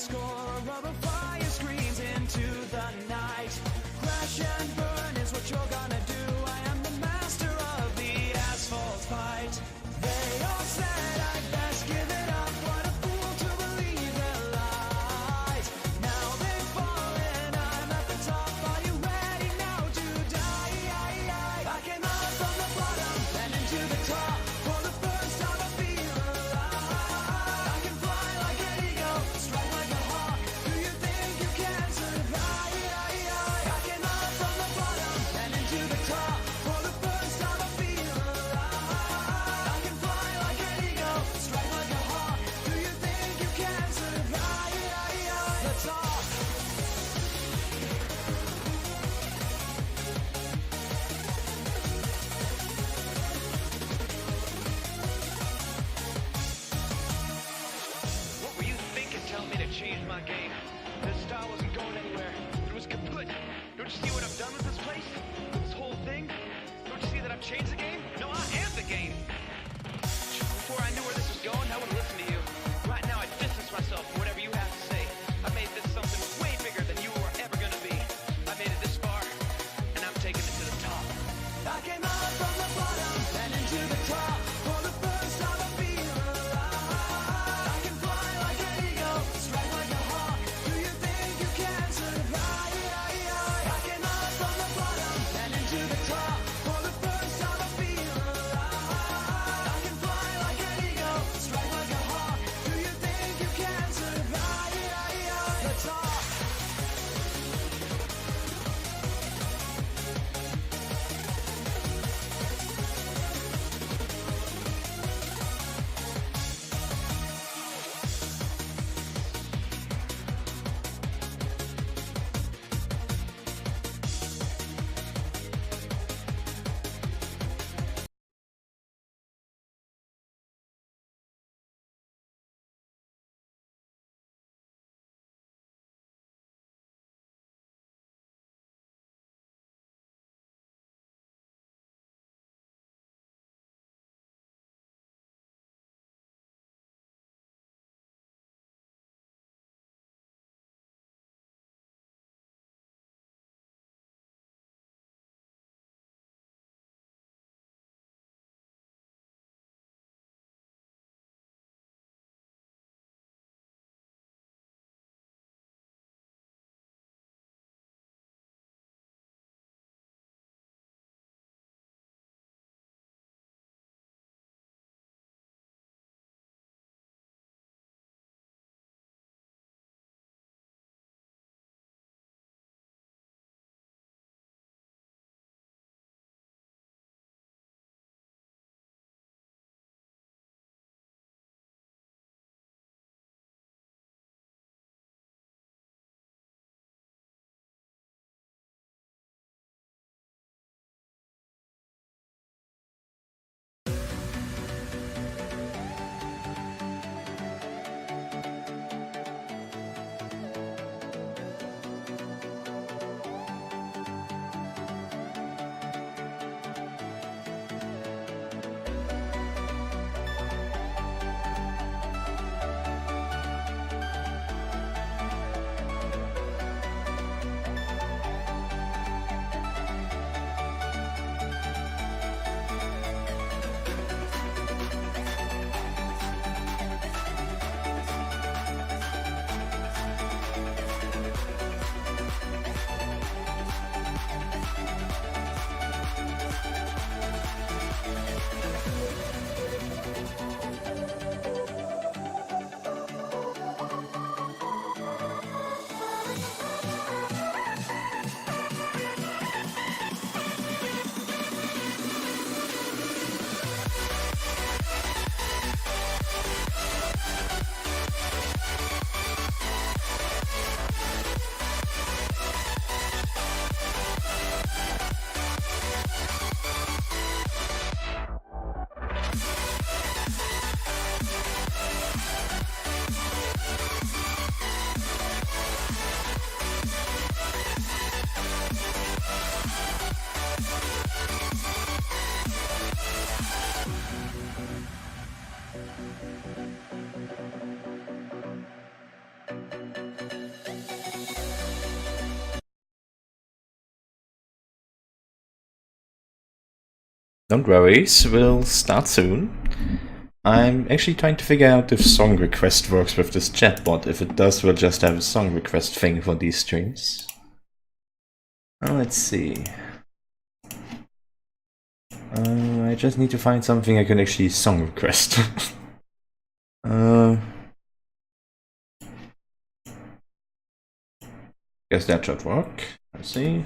score of a fire screams into the night. Crash and burn is what you're gonna do. I am the master of the asphalt fight. They all said I'd best give it up. What a fool to believe their lies. Now they've fallen, I'm at the top. Are you ready now to die? I came out from the bottom and into the top. For the first time I feel alive. I can fly like an eagle, strike like a hawk. Don't worry, we'll start soon. I'm actually trying to figure out if song request works with this chatbot. If it does, we'll just have a song request thing for these streams. Let's see. I just need to find something I can actually song request. Guess that should work. Let's see.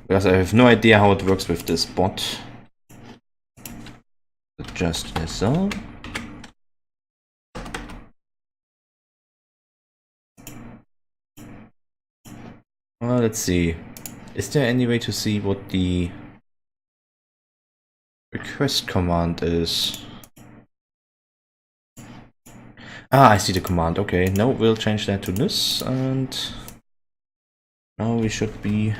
Because I have no idea how it works with this bot. Just as so. Well, let's see. Is there any way to see what the request command is? Ah, I see the command. Okay, no, we'll change that to this, and now we should be...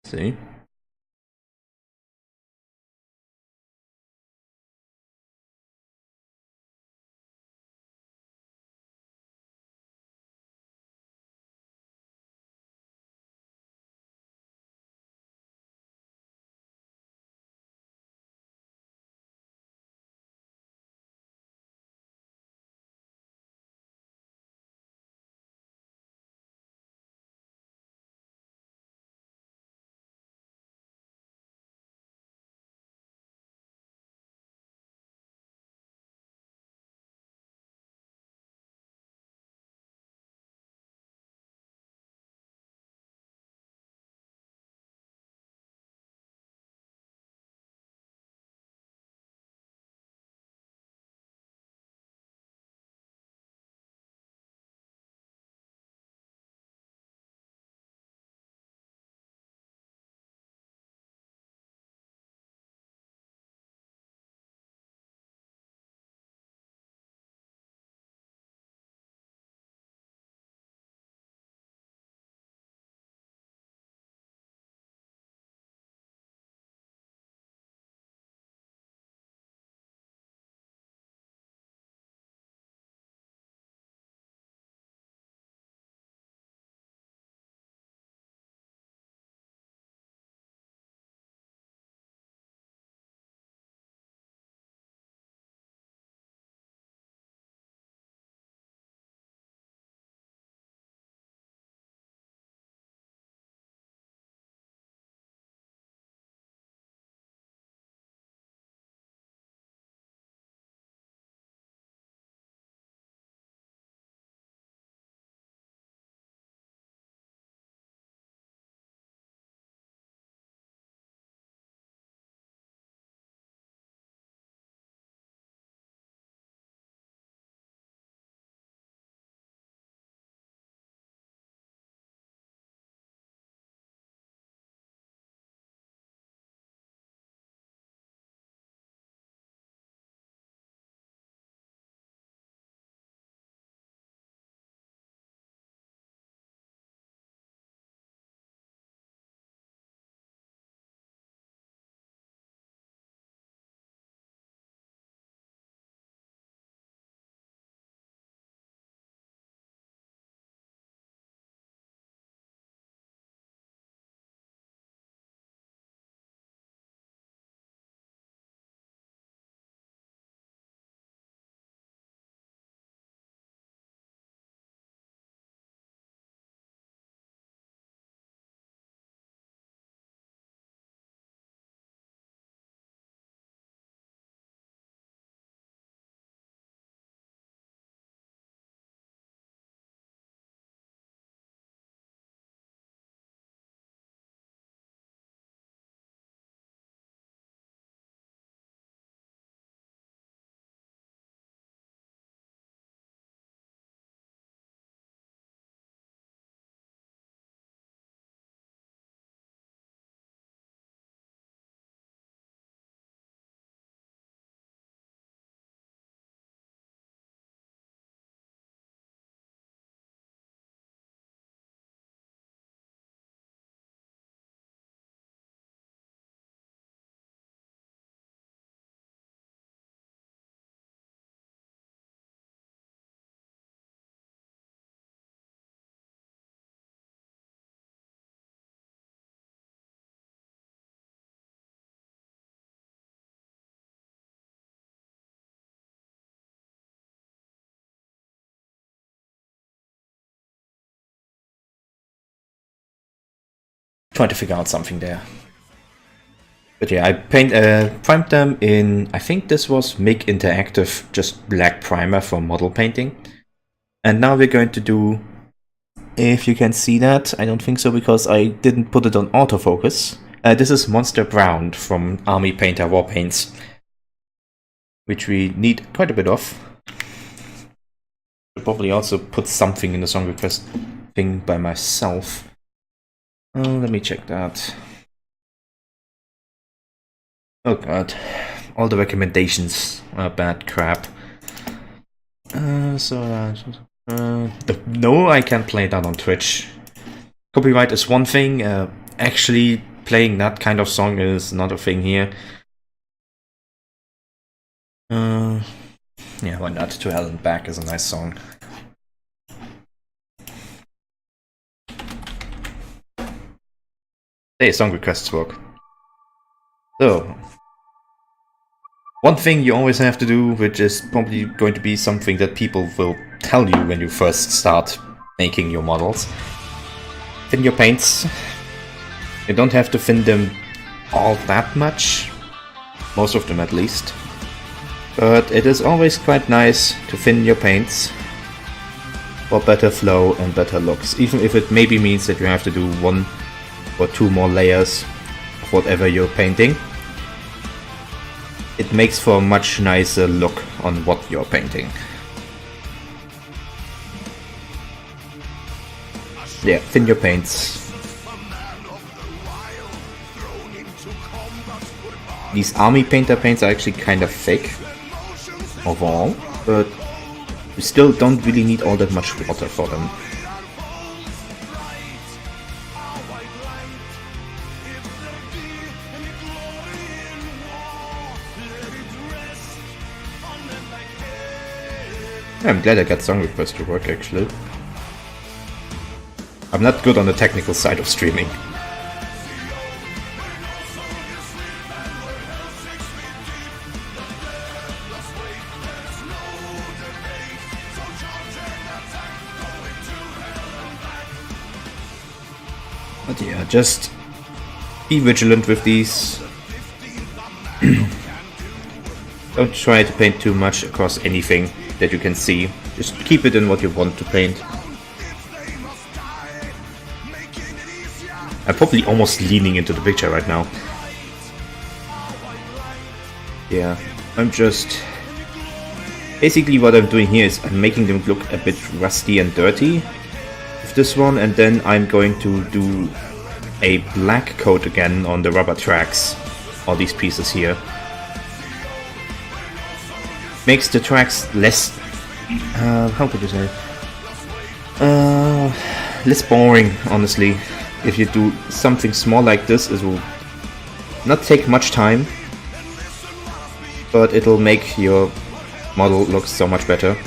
See? trying to figure out something there. But yeah, I primed them in, I think this was MIG Interactive, just black primer for model painting. And now we're going to do, if you can see that, I don't think so because I didn't put it on autofocus. This is Monster Brown from Army Painter War Paints, which we need quite a bit of. I'll probably also put something in the song request thing by myself. Let me check that. Oh god, all the recommendations are bad crap. No, I can't play that on Twitch. Copyright is one thing, actually playing that kind of song is another thing here. Yeah, why not? To Hell and Back is a nice song. Hey, song requests work. So, one thing you always have to do, which is probably going to be something that people will tell you when you first start making your models. Thin your paints. You don't have to thin them all that much. Most of them at least. But it is always quite nice to thin your paints for better flow and better looks. Even if it maybe means that you have to do 1 or 2 more layers of whatever you're painting. It makes for a much nicer look on what you're painting. Yeah, thin your paints. These Army Painter paints are actually kind of thick overall, but you still don't really need all that much water for them. I'm glad I got song requests to work actually. I'm not good on the technical side of streaming. But yeah, just be vigilant with these. Don't try to paint too much across anything that you can see. Just keep it in what you want to paint. I'm probably almost leaning into the picture right now. Yeah, I'm just... Basically what I'm doing here is I'm making them look a bit rusty and dirty with this one, and then I'm going to do a black coat again on the rubber tracks, all these pieces here. Makes the tracks less, how could you say, less boring, honestly. If you do something small like this, it will not take much time, but it'll make your model look so much better.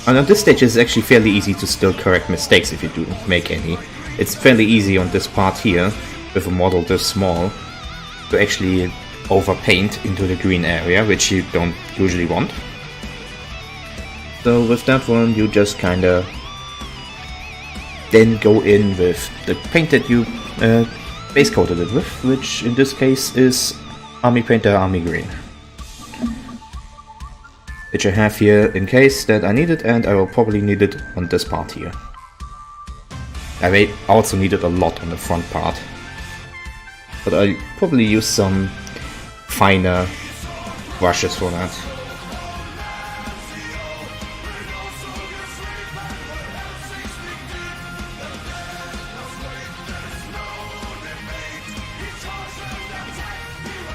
And at this stage it's actually fairly easy to still correct mistakes if you do make any. It's fairly easy on this part here, with a model this small, to actually overpaint into the green area, which you don't usually want. So with that one you just kinda then go in with the paint that you base coated it with, which in this case is Army Painter Army Green, which I have here in case that I need it, and I will probably need it on this part here. I may also need it a lot on the front part, but I'll probably use some finer brushes for that.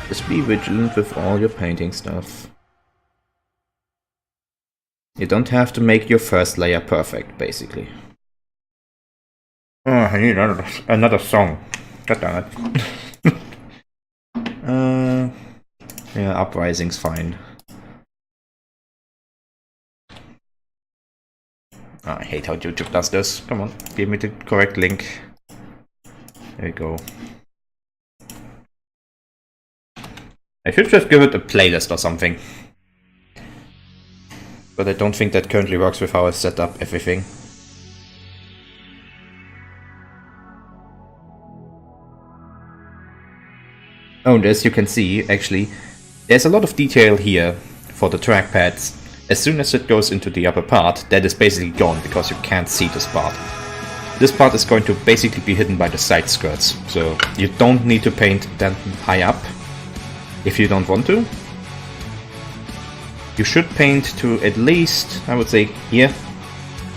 Just be vigilant with all your painting stuff. You don't have to make your first layer perfect, basically. Oh, I need another song. God damn it. Yeah, Uprising's fine. Oh, I hate how YouTube does this. Come on, give me the correct link. There we go. I should just give it a playlist or something. But I don't think that currently works with how I set up everything. Oh, and as you can see, actually, there's a lot of detail here for the trackpads. As soon as it goes into the upper part, that is basically gone because you can't see this part. This part is going to basically be hidden by the side skirts, so you don't need to paint that high up if you don't want to. You should paint to at least, I would say, here,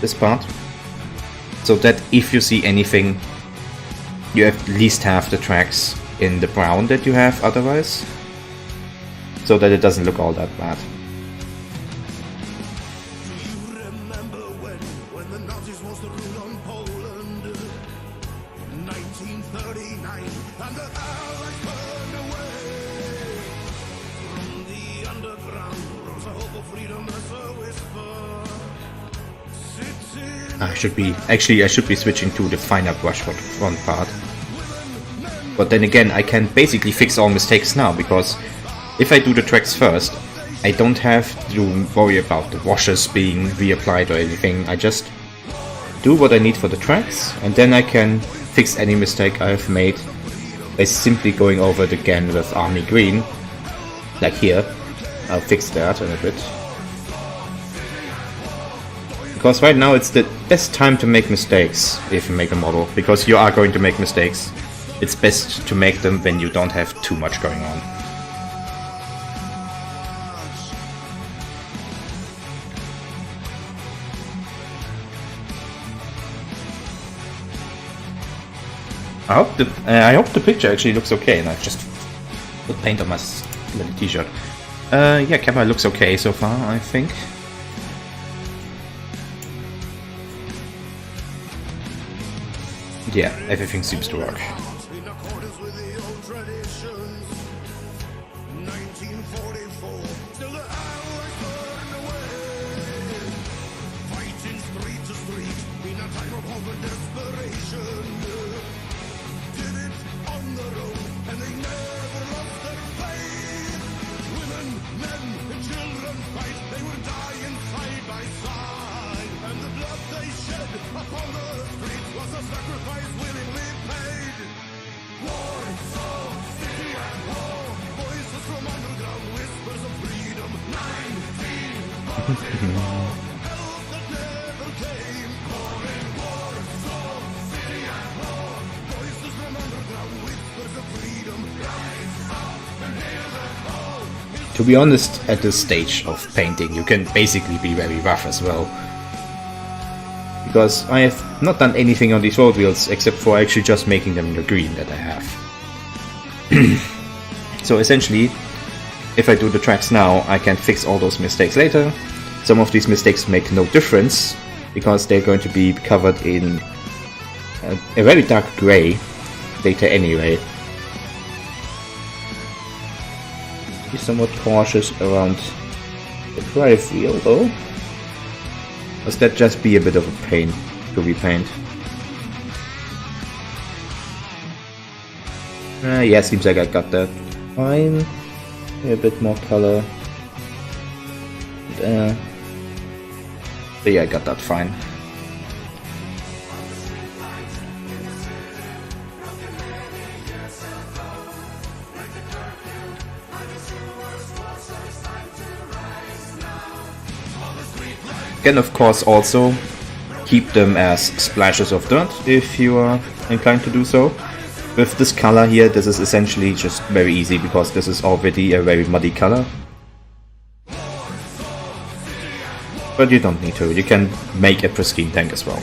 this part, so that if you see anything, you at least have the tracks in the brown that you have otherwise, so that it doesn't look all that bad. I should be switching to the finer brush for the front part. But then again, I can basically fix all mistakes now, because if I do the tracks first, I don't have to worry about the washes being reapplied or anything. I just do what I need for the tracks, and then I can fix any mistake I've made by simply going over it again with Army Green, like here. I'll fix that in a bit. Because right now it's the best time to make mistakes if you make a model, because you are going to make mistakes. It's best to make them when you don't have too much going on. I hope the picture actually looks okay, and I've just put paint on my little t-shirt. Yeah, camera looks okay so far, I think. Yeah, everything seems to work. To be honest, at this stage of painting, you can basically be very rough as well. Because I have not done anything on these road wheels except for actually just making them the green that I have. So essentially, if I do the tracks now, I can fix all those mistakes later. Some of these mistakes make no difference, because they're going to be covered in a very dark grey later anyway. Be somewhat cautious around the drive wheel though, must that just be a bit of a pain to repaint. Yeah, seems like I got that fine. A bit more color there. But yeah, I got that fine. Can of course also keep them as splashes of dirt if you are inclined to do so. With this color here, this is essentially just very easy because this is already a very muddy color. But you don't need to, you can make a pristine tank as well.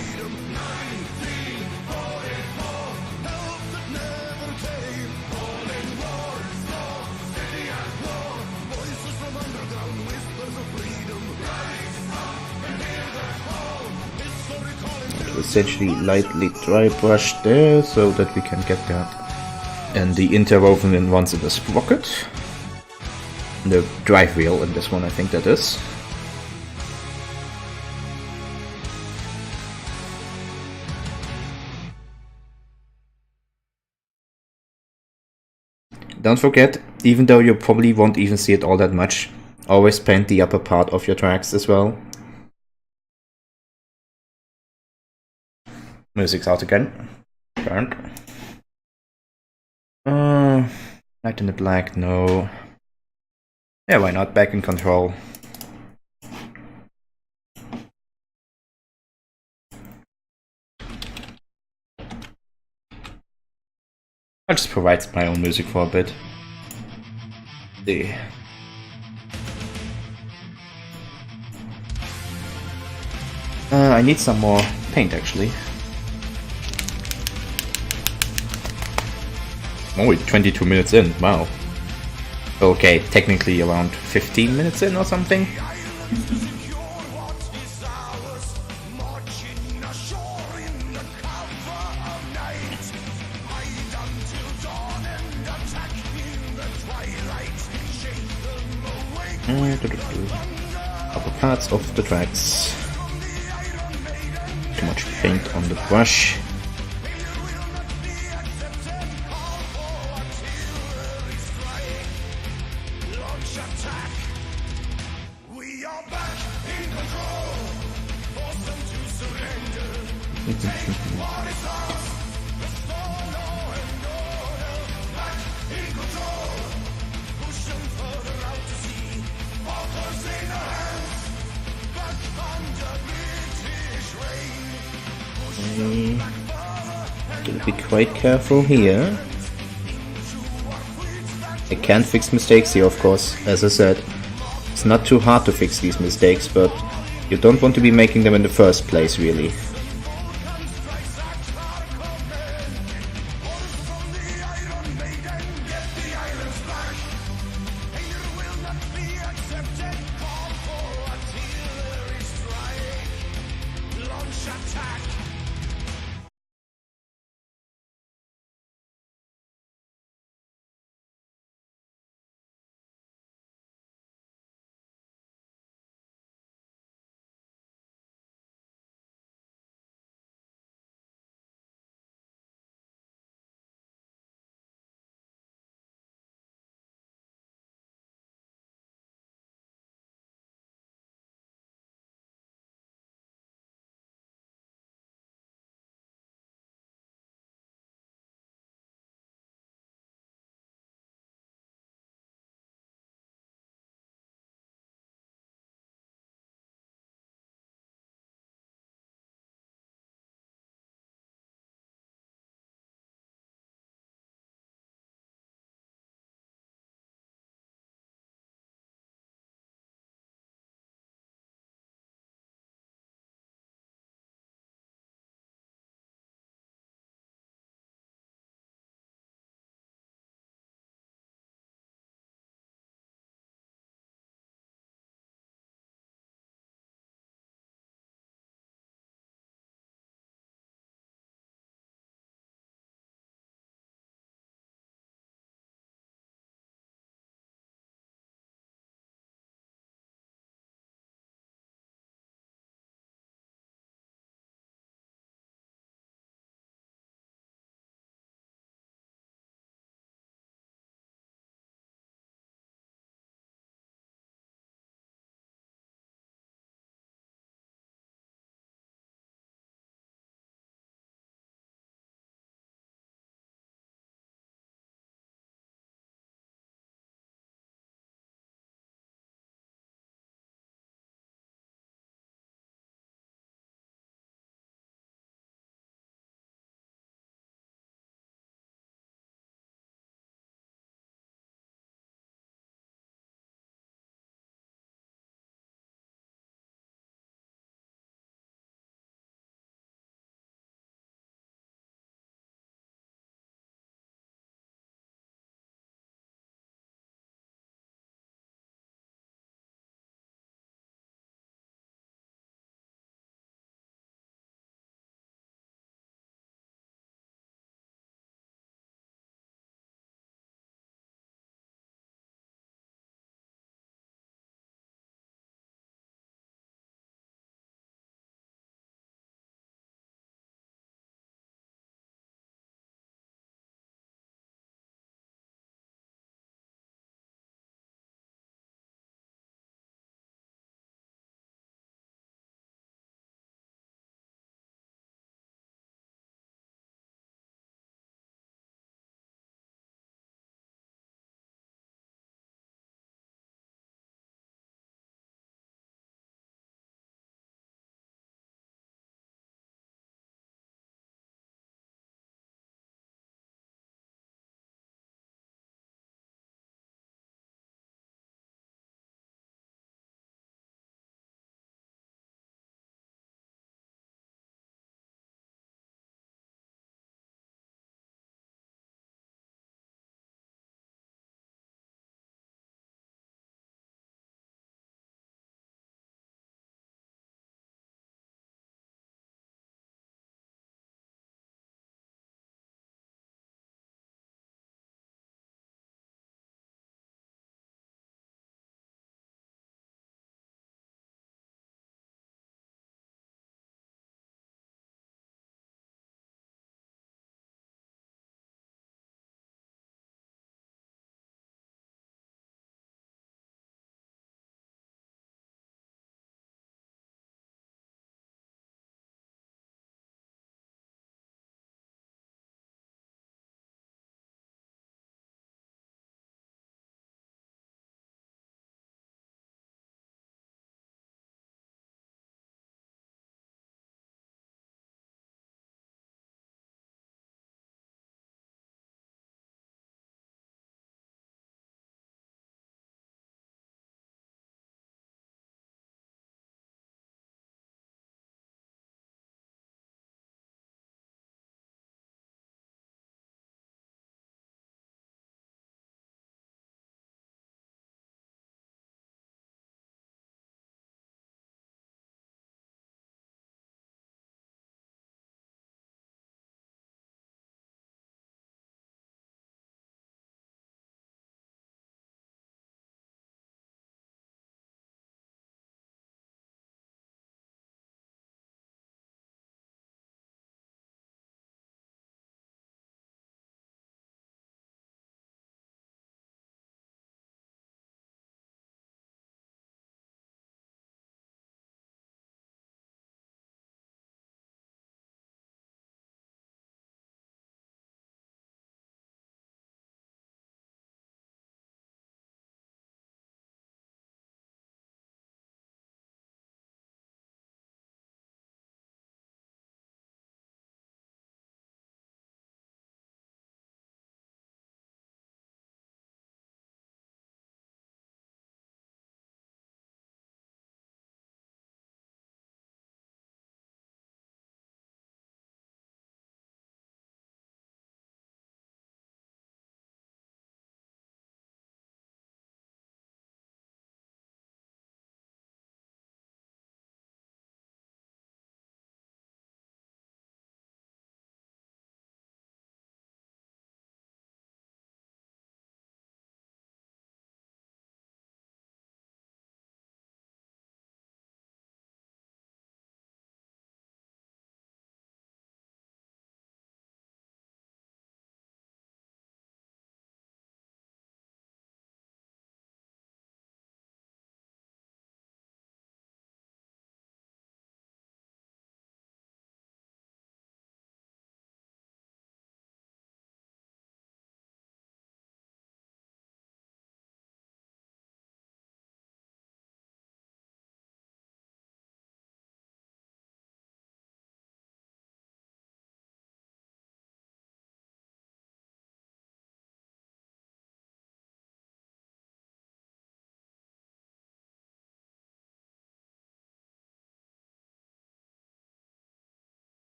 Essentially lightly dry brush there so that we can get that. And the interwoven in ones in the sprocket. The drive wheel in this one, I think that is. Don't forget, even though you probably won't even see it all that much, always paint the upper part of your tracks as well. Music's out again. Turned. Light in the black, no. Yeah, why not? Back in control. I'll just provide my own music for a bit. I need some more paint actually. Only 22 minutes in, wow. Okay, technically around 15 minutes in or something. Couple parts of the tracks. Too much paint on the brush. Gotta be quite careful here. I can't fix mistakes here, of course, as I said. It's not too hard to fix these mistakes, but you don't want to be making them in the first place, really.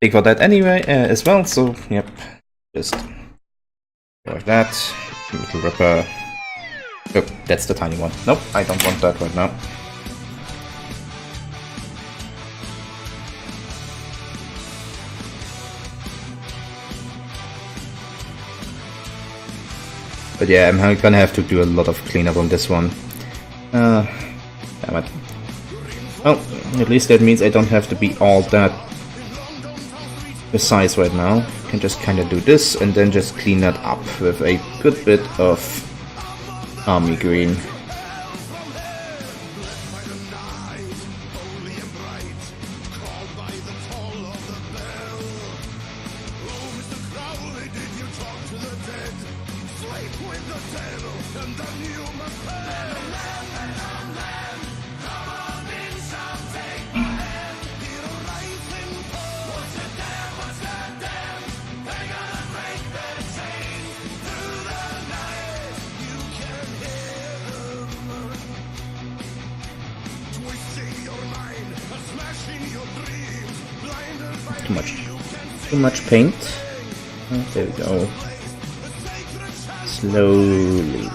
big for that anyway as well, so yep, just like that. Little ripper. Oh, that's the tiny one. Nope, I don't want that right now. But yeah, I'm gonna have to do a lot of cleanup on this one. Damn it. Well, at least that means I don't have to be all that precise right now. I can just kinda do this and then just clean that up with a good bit of army green. Too much paint. Oh, there we go. Slowly.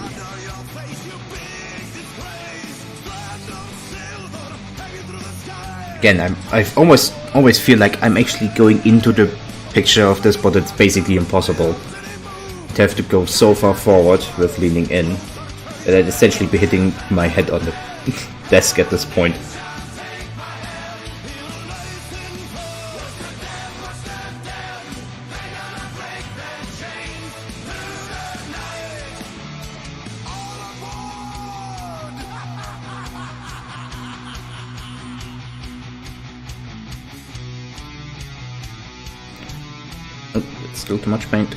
Again, I've always feel like I'm actually going into the picture of this, but it's basically impossible. I'd have to go so far forward with leaning in that I'd essentially be hitting my head on the desk at this point. Still too much paint.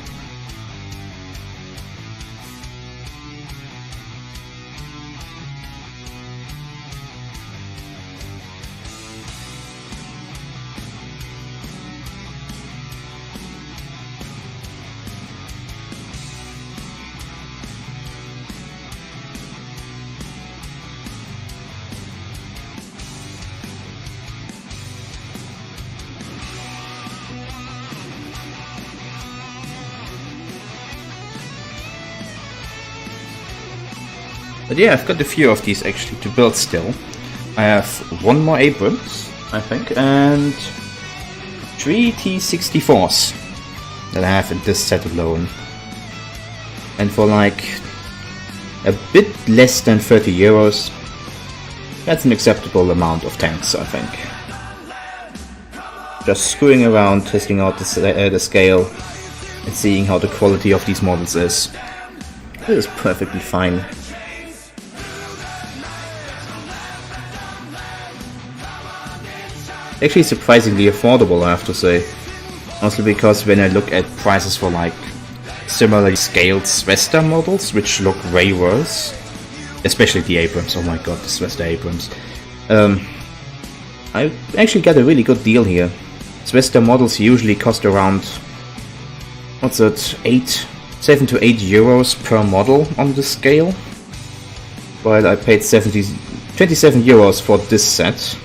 But yeah, I've got a few of these actually to build still. I have one more Abrams, I think, and 3 T64s that I have in this set alone. And for like a bit less than 30 euros, that's an acceptable amount of tanks, I think. Just screwing around, testing out the scale, and seeing how the quality of these models is. It is perfectly fine. Actually surprisingly affordable, I have to say. Mostly because when I look at prices for like similarly scaled Svesta models, which look way worse, especially the Abrams, oh my god, the Svesta Abrams, I actually got a really good deal here. Svesta models usually cost around, what's it, 7 to 8 euros per model on the scale, while I paid 27 euros for this set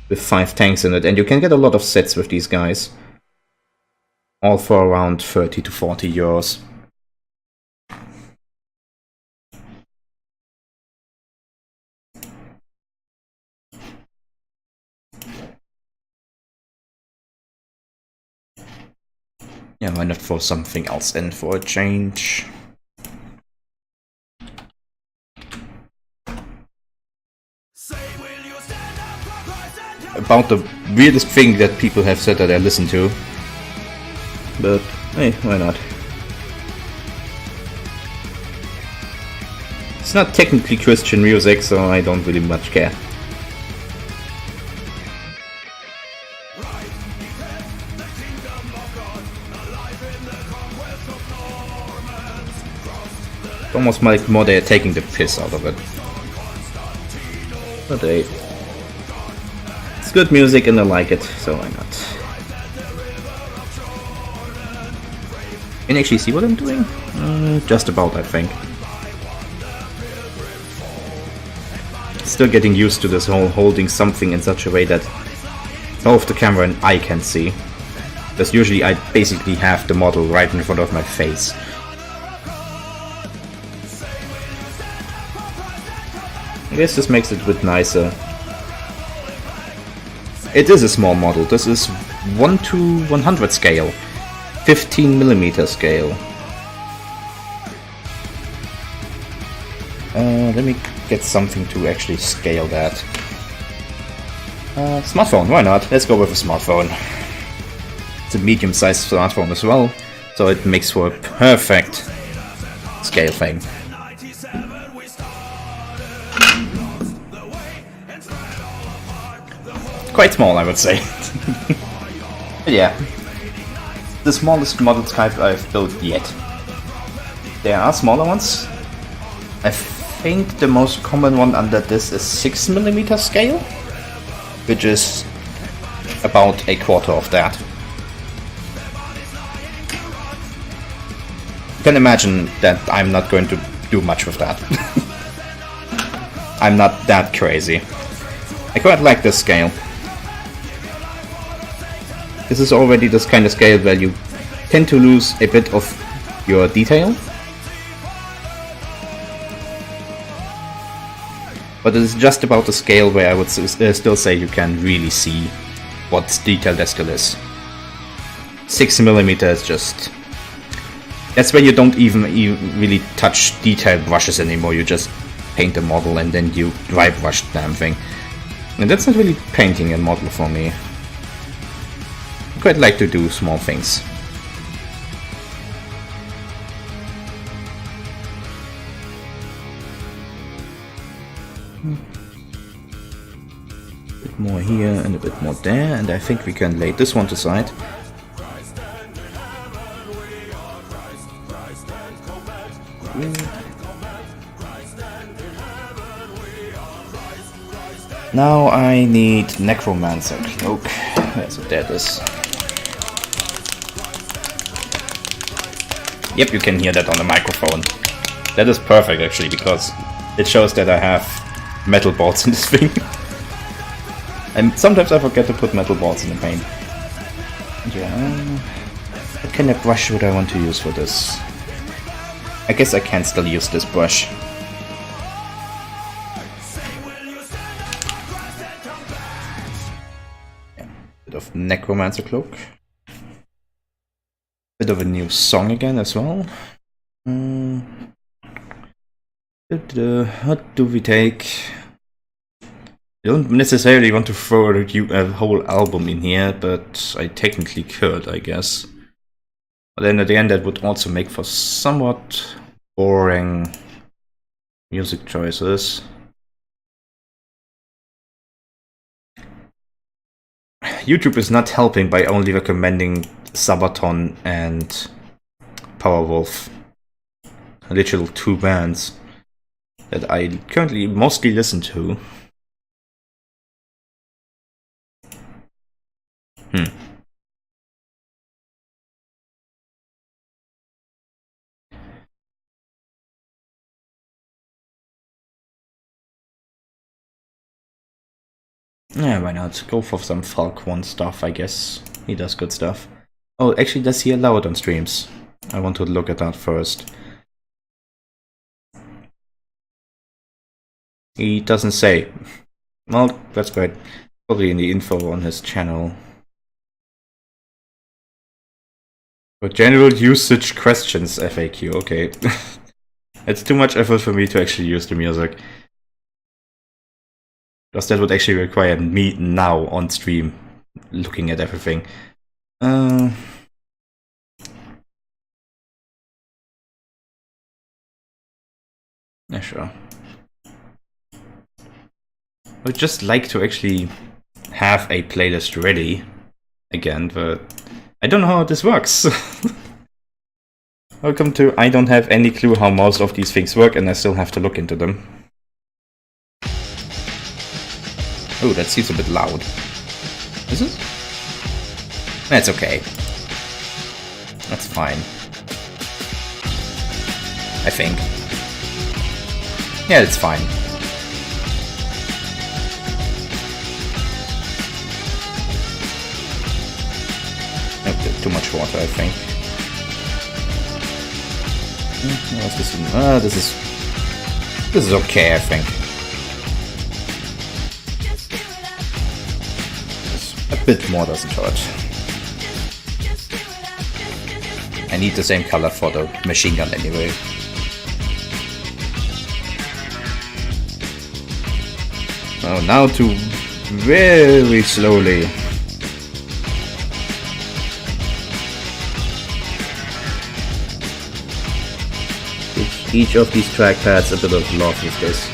with 5 tanks in it, and you can get a lot of sets with these guys, all for around 30 to 40 euros. Yeah, why not throw something else in for a change? About the weirdest thing that people have said that I listen to. But hey, why not? It's not technically Christian music, so I don't really much care. It's almost like more they're taking the piss out of it. But hey, it's good music and I like it, so why not? Can you actually see what I'm doing? Just about, I think. Still getting used to this whole holding something in such a way that both the camera and I can see. because usually I basically have the model right in front of my face. I guess this makes it a bit nicer. It is a small model. This is 1:100 scale, 15mm scale. Let me get something to actually scale that. Smartphone, why not? Let's go with a smartphone. It's a medium-sized smartphone as well, so it makes for a perfect scale thing. Quite small, I would say. But yeah, the smallest model type I've built yet. There are smaller ones. I think the most common one under this is 6mm scale, which is about a quarter of that. You can imagine that I'm not going to do much with that. I'm not that crazy. I quite like this scale. This is already this kind of scale where you tend to lose a bit of your detail. But it is just about the scale where I would still say you can really see what detail there still is. 6mm is just... That's when you don't even really touch detail brushes anymore, you just paint the model and then you dry brush the damn thing. And that's not really painting a model for me. I quite like to do small things. A bit more here and a bit more there, and I think we can lay this one aside. Now I need Necromancer Cloak. So there it is. Yep, you can hear that on the microphone. That is perfect actually, because it shows that I have metal boards in this thing. And sometimes I forget to put metal boards in the paint. Yeah. What kind of brush would I want to use for this? I guess I can still use this brush. Yeah. Bit of Necromancer Cloak. Bit of a new song again as well. What do we take? I don't necessarily want to throw a whole album in here, but I technically could, I guess. But then at the end that would also make for somewhat boring music choices. YouTube is not helping by only recommending Sabaton and Powerwolf. Literal two bands that I currently mostly listen to. Yeah, why not? Go for some Falcon stuff, I guess. He does good stuff. Oh, actually, does he allow it on streams? I want to look at that first. He doesn't say. Well, that's great. Probably in the info on his channel. For general usage questions, FAQ, okay. It's too much effort for me to actually use the music. Because that would actually require me now on stream looking at everything. Yeah, sure. I would just like to actually have a playlist ready again, but I don't know how this works. Welcome to I don't have any clue how most of these things work and I still have to look into them. Oh, that seems a bit loud. Is it? That's okay. That's fine. I think. Yeah, it's fine. Okay. too much water, I think. What's this one? This is okay, I think. A bit more doesn't hurt. I need the same color for the machine gun anyway. Oh, now to very slowly. Give each of these trackpads a bit of love with this.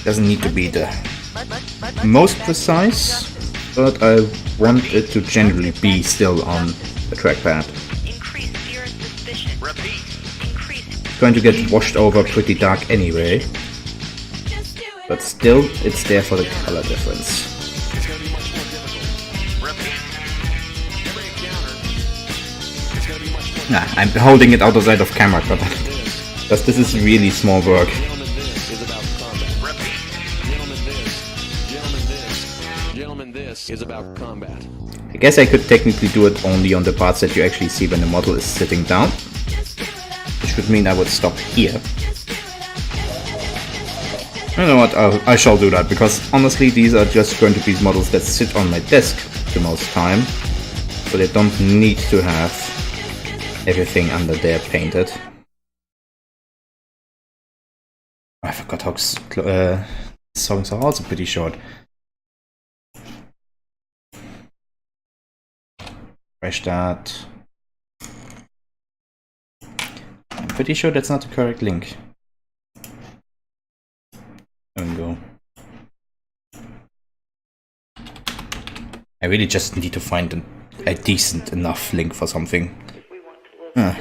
Doesn't need to be the most precise, but I want it to generally be still on the trackpad. It's going to get washed over pretty dark anyway, but still it's there for the color difference. Nah, I'm holding it outside of camera, but this is really small work. Is about combat. I guess I could technically do it only on the parts that you actually see when the model is sitting down, which would mean I would stop here. You know what, I shall do that, because honestly these are just going to be models that sit on my desk the most time, so they don't need to have everything under there painted. I forgot how songs are also pretty short. Fresh that. I'm pretty sure that's not the correct link. There we go. I really just need to find a decent enough link for something. Oh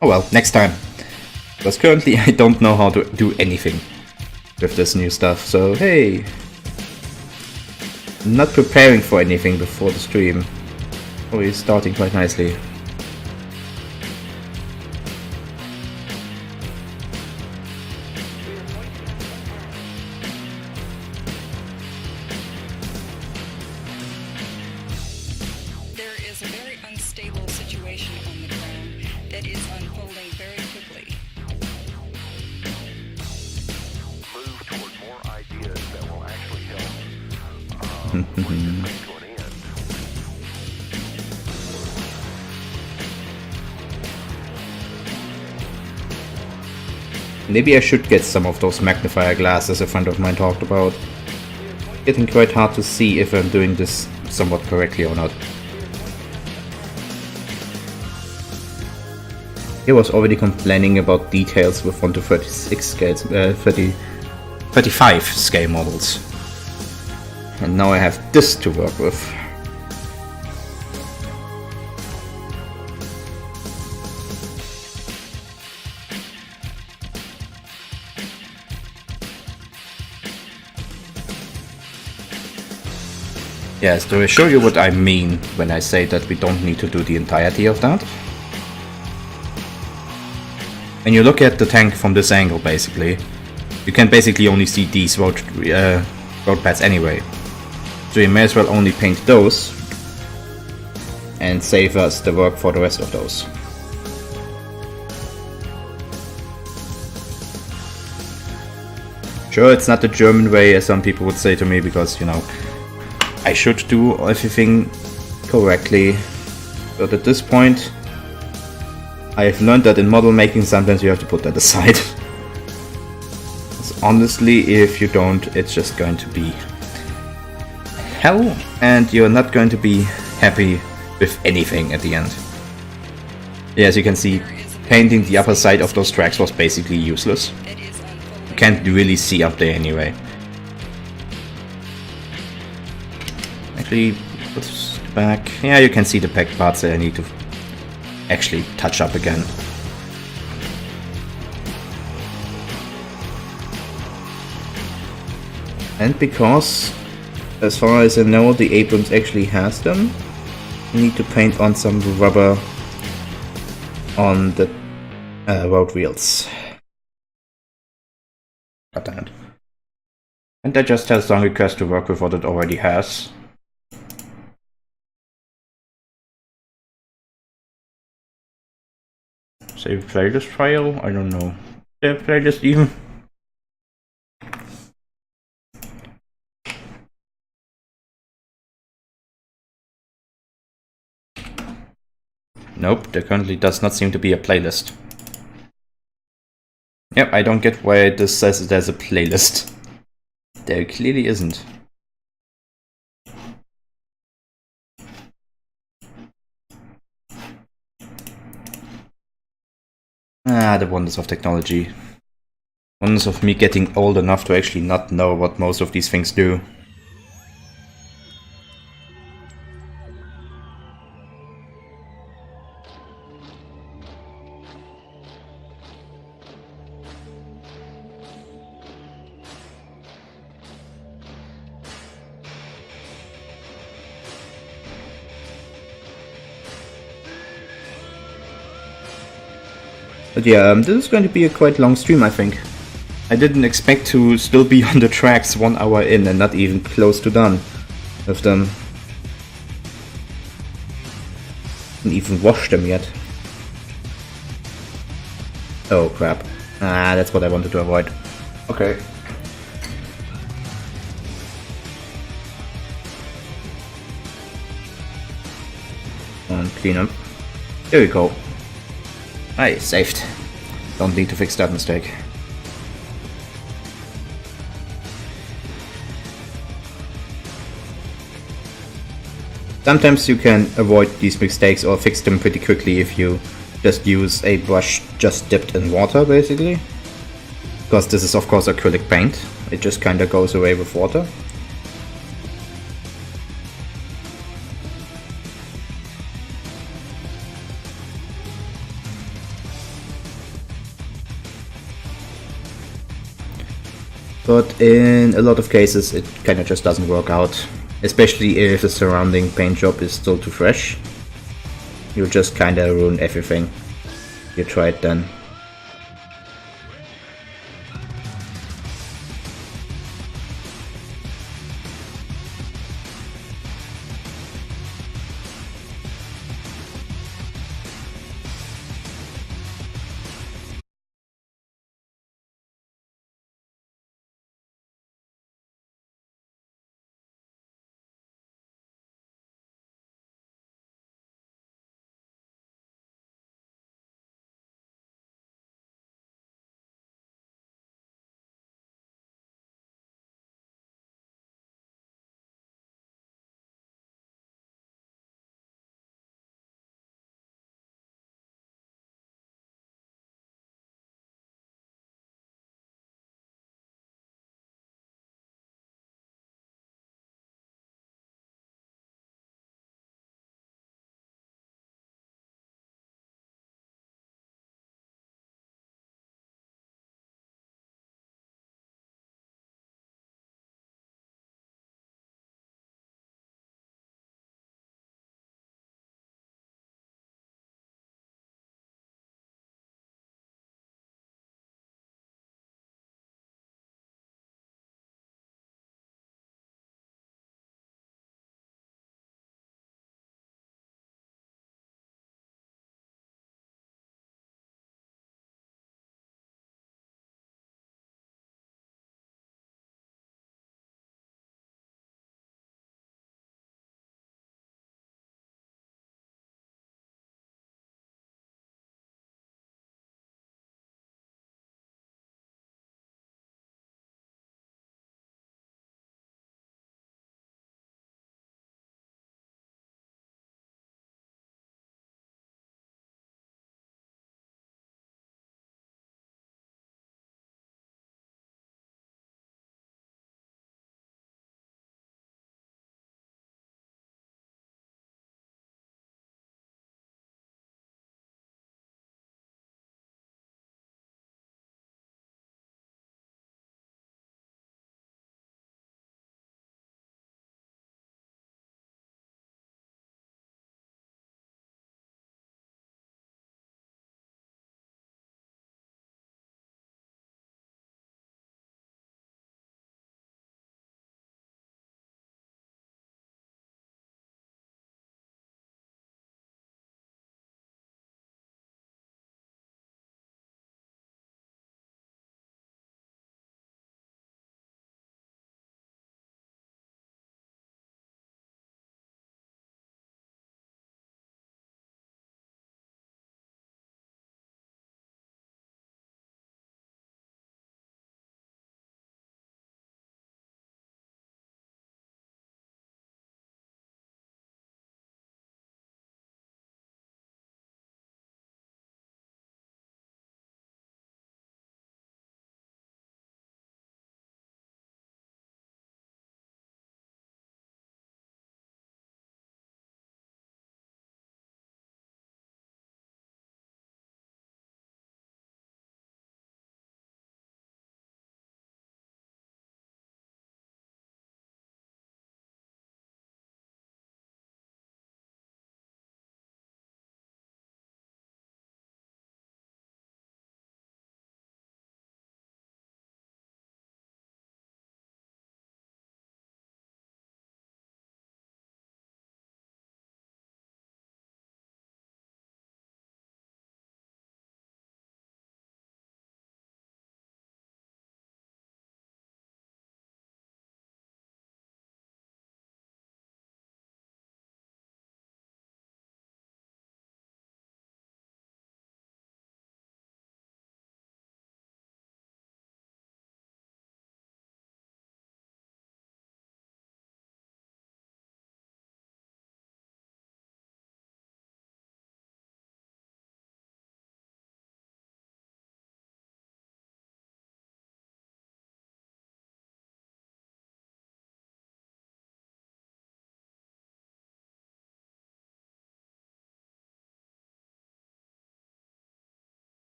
well, next time. Because currently I don't know how to do anything with this new stuff, so hey! I'm not preparing for anything before the stream. Oh, he's starting quite nicely. There is a very unstable situation on the ground that is unfolding very quickly. Move toward more ideas that will actually help bring this thing to an end. Maybe I should get some of those magnifier glasses a friend of mine talked about. Getting quite hard to see if I'm doing this somewhat correctly or not. He was already complaining about details with 1 to 36 scales, 35 scale models. And now I have this to work with. Yes, to show you what I mean when I say that we don't need to do the entirety of that. When you look at the tank from this angle, basically, you can basically only see these road pads anyway. So you may as well only paint those and save us the work for the rest of those. Sure, it's not the German way, as some people would say to me, because, you know, I should do everything correctly, but at this point I have learned that in model making sometimes you have to put that aside. Honestly, if you don't, it's just going to be hell, and you're not going to be happy with anything at the end. Yeah, as you can see, painting the upper side of those tracks was basically useless. You can't really see up there anyway. Actually, what's back? Yeah, you can see the packed parts that I need to actually touch up again. And because, as far as I know, the Abrams actually has them, you need to paint on some rubber on the road wheels. God damn it. And I just tell song request to work with what it already has. Save playlist file? I don't know. Save playlist even? Nope, there currently does not seem to be a playlist. Yep, I don't get why this says there's a playlist. There clearly isn't. Ah, the wonders of technology. Wonders of me getting old enough to actually not know what most of these things do. But yeah, this is going to be a quite long stream, I think. I didn't expect to still be on the tracks 1 hour in and not even close to done with them. Didn't even wash them yet. Oh crap. Ah, that's what I wanted to avoid. Okay. And clean up. There we go. Aye, saved. Don't need to fix that mistake. Sometimes you can avoid these mistakes or fix them pretty quickly if you just use a brush just dipped in water, basically. Because this is of course acrylic paint, it just kinda goes away with water. But in a lot of cases it kinda just doesn't work out. Especially if the surrounding paint job is still too fresh. You'll just kinda ruin everything you tried then.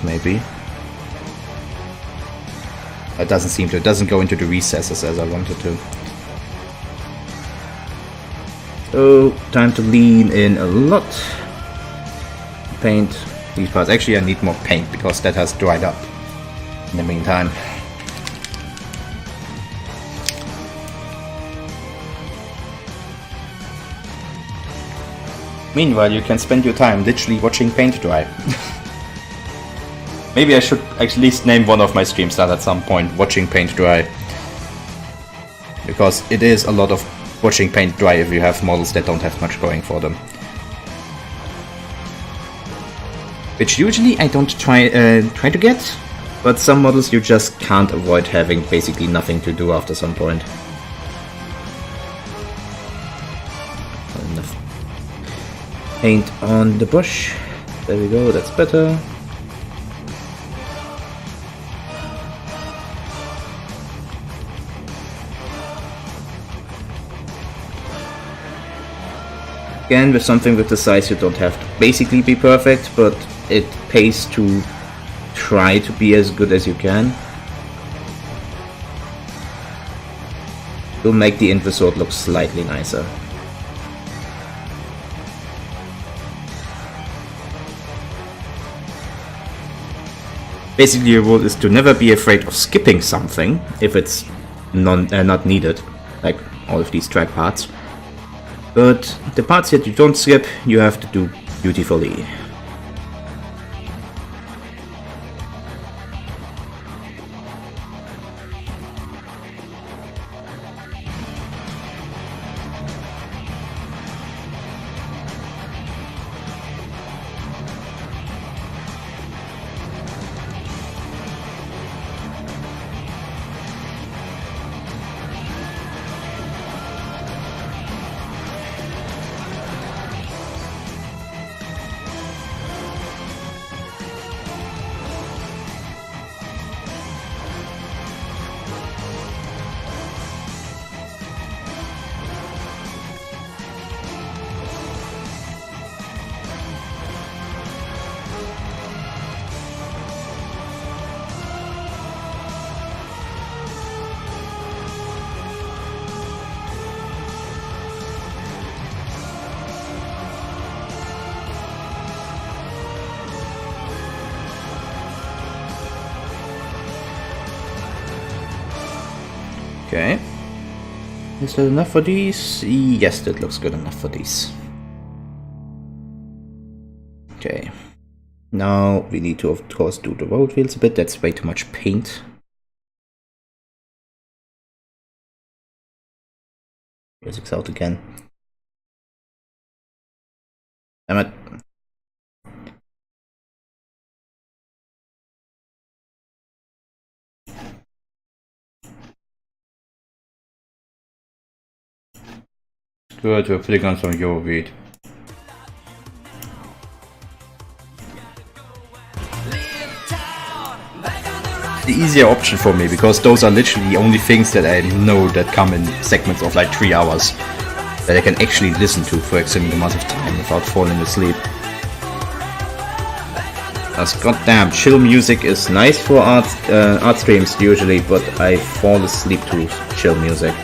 maybe. It doesn't seem to. It doesn't go into the recesses as I wanted to. So, time to lean in a lot. Paint these parts. Actually, I need more paint because that has dried up in the meantime. Meanwhile, you can spend your time literally watching paint dry. Maybe I should at least name one of my streams that at some point, watching paint dry. Because it is a lot of watching paint dry if you have models that don't have much going for them. Which usually I don't try to get, but some models you just can't avoid having basically nothing to do after some point. Enough paint on the brush. There we go, that's better. Again, with something with the size, you don't have to basically be perfect, but it pays to try to be as good as you can. Will make the Invisword look slightly nicer. Basically, your rule is to never be afraid of skipping something if it's not needed, like all of these track parts. But the parts that you don't skip, you have to do beautifully. Okay. Is that enough for these? Yes, that looks good enough for these. Okay. Now we need to, of course, do the road wheels a bit. That's way too much paint. Music's out again. Damn it. Good, we're putting on some Eurobeat. The easier option for me, because those are literally the only things that I know that come in segments of like 3 hours that I can actually listen to for extended amounts of time without falling asleep. As goddamn, chill music is nice for art streams usually, but I fall asleep to chill music.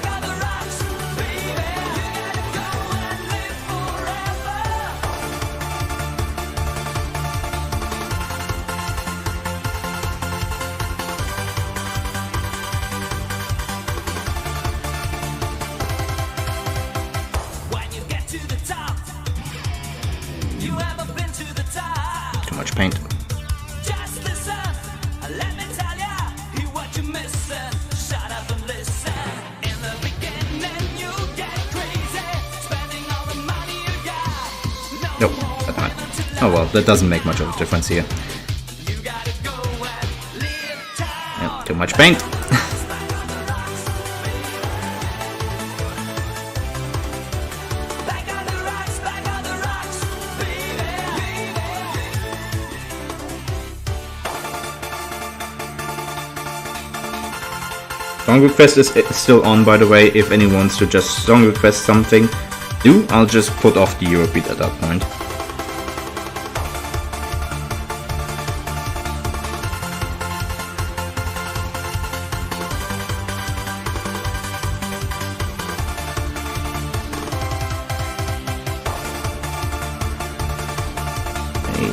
That doesn't make much of a difference here. Yep, too much paint. Song request is still on, by the way. If anyone wants to just song request something, I'll just put off the Eurobeat at that point.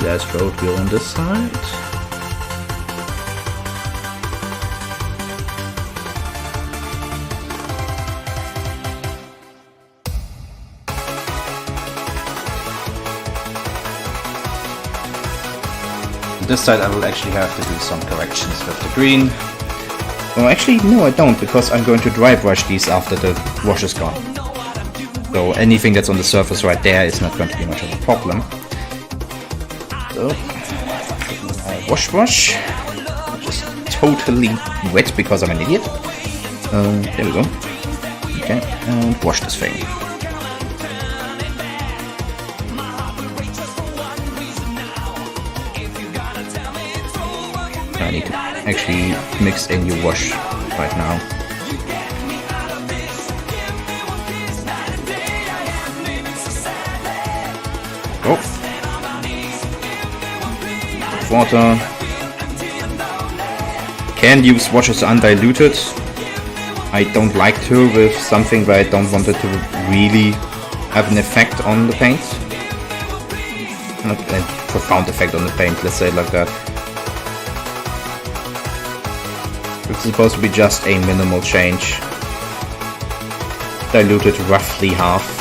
There's road wheel on this side. This side I will actually have to do some corrections with the green. Oh, actually, no I don't, because I'm going to dry brush these after the wash is gone. So anything that's on the surface right there is not going to be much of a problem. So, wash brush, which is totally wet because I'm an idiot. There we go. Okay, and wash this thing. I need to actually mix in your wash right now. Oh. Water. Can use washes undiluted. I don't like to with something where I don't want it to really have an effect on the paint. Not a profound effect on the paint, let's say it like that. It's supposed to be just a minimal change. Diluted roughly half.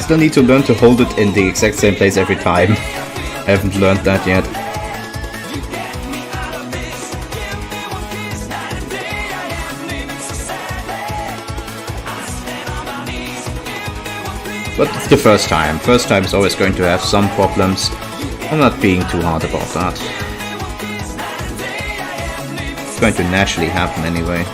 Still need to learn to hold it in the exact same place every time. I haven't learned that yet. But it's the first time. First time is always going to have some problems. I'm not being too hard about that. It's going to naturally happen anyway.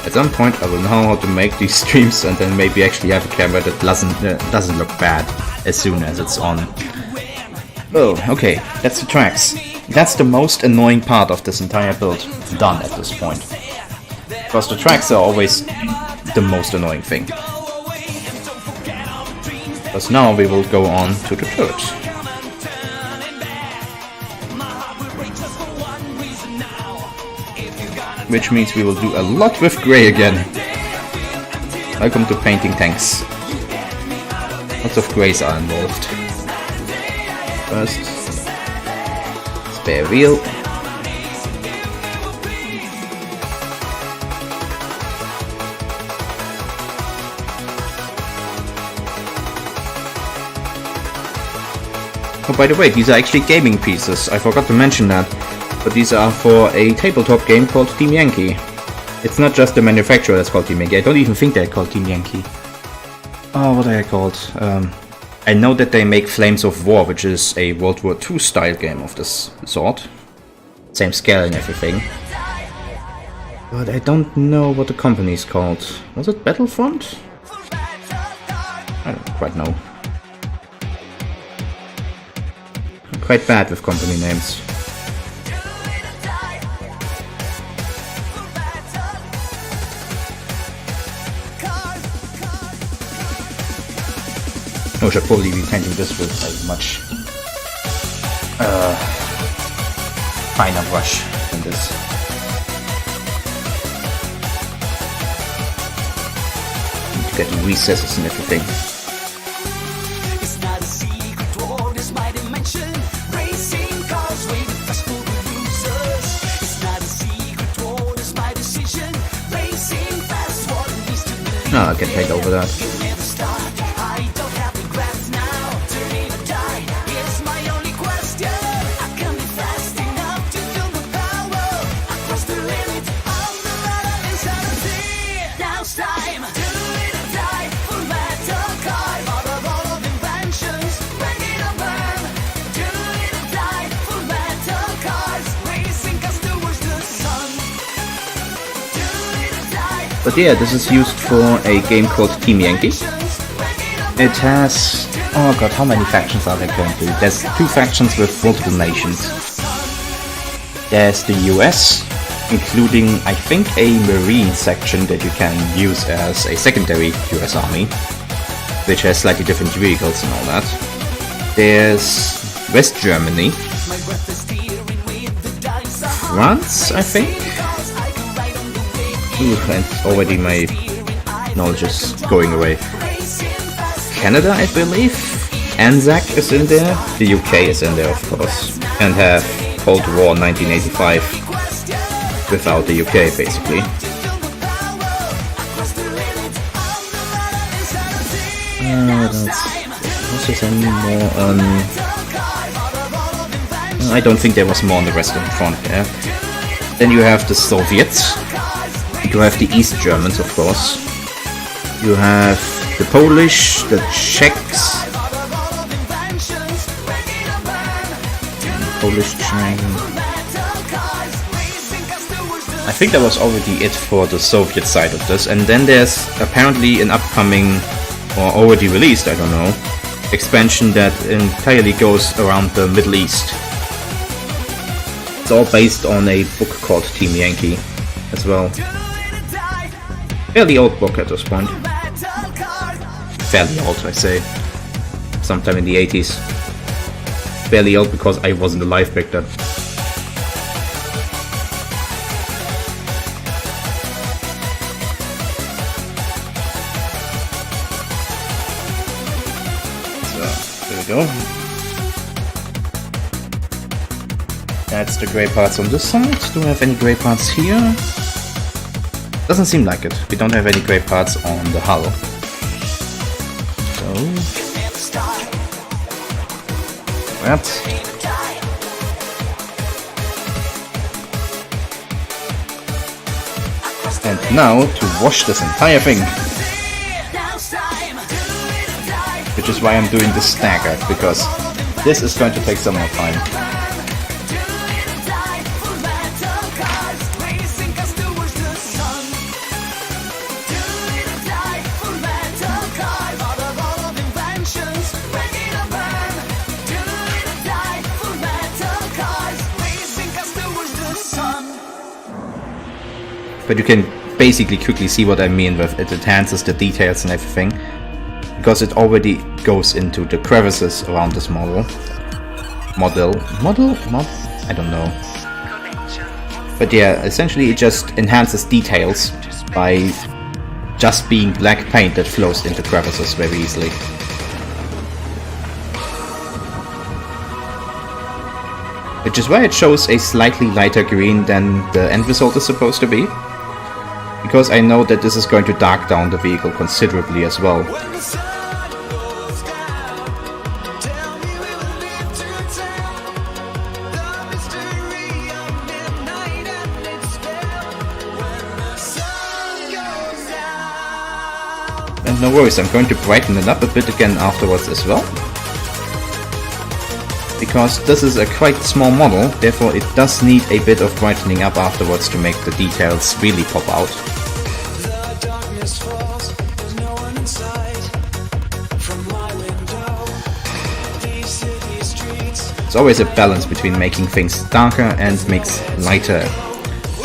At some point I will know how to make these streams and then maybe actually have a camera that doesn't look bad as soon as it's on. Oh, okay, that's the tracks. That's the most annoying part of this entire build done at this point. Because the tracks are always the most annoying thing. Because now we will go on to the church. Which means we will do a lot with grey again. Welcome to painting tanks. Lots of greys are involved. First, spare wheel. Oh, by the way, these are actually gaming pieces. I forgot to mention that. But these are for a tabletop game called Team Yankee. It's not just the manufacturer that's called Team Yankee. I don't even think they're called Team Yankee. Oh, what are they called? I know that they make Flames of War, which is a World War II style game of this sort. Same scale and everything. But I don't know what the company is called. Was it Battlefront? I don't quite know. I'm quite bad with company names. I should probably be painting this with a much finer brush than this. Need to get recesses and everything. It's not a secret, world is my dimension. Racing cars waiting fast for the losers. It's not a secret, world is my decision. Racing fast, what it needs to be. No, I can paint over that. But yeah, this is used for a game called Team Yankee. It has... oh god, how many factions are there currently? There's 2 factions with multiple nations. There's the US, including, I think, a Marine section that you can use as a secondary US army, which has slightly different vehicles and all that. There's West Germany, France, I think? Ooh, and already my knowledge is going away. Canada, I believe. Anzac is in there. The UK is in there, of course. And have Cold War 1985 without the UK, basically. Was there any more? I don't think there was more on the Western Front there. Then you have the Soviets. You have the East Germans, of course. You have the Polish, the Czechs, Polish Czech. I think that was already it for the Soviet side of this, and then there's apparently an upcoming, or already released, I don't know, expansion that entirely goes around the Middle East. It's all based on a book called Team Yankee as well. Fairly old book at this point. Fairly old, I say. Sometime in the 80s. Fairly old because I wasn't alive back then. So, there we go. That's the grey parts on this side. Do we have any grey parts here? Doesn't seem like it. We don't have any grey parts on the hull. So... that. And now to wash this entire thing. Which is why I'm doing this staggered, because this is going to take some more time. But you can basically quickly see what I mean with it enhances the details and everything, because it already goes into the crevices around this model. I don't know. But yeah, essentially it just enhances details by just being black paint that flows into crevices very easily. Which is why it shows a slightly lighter green than the end result is supposed to be. Because I know that this is going to dark down the vehicle considerably as well. And no worries, I'm going to brighten it up a bit again afterwards as well. Because this is a quite small model, therefore it does need a bit of brightening up afterwards to make the details really pop out. It's always a balance between making things darker and makes lighter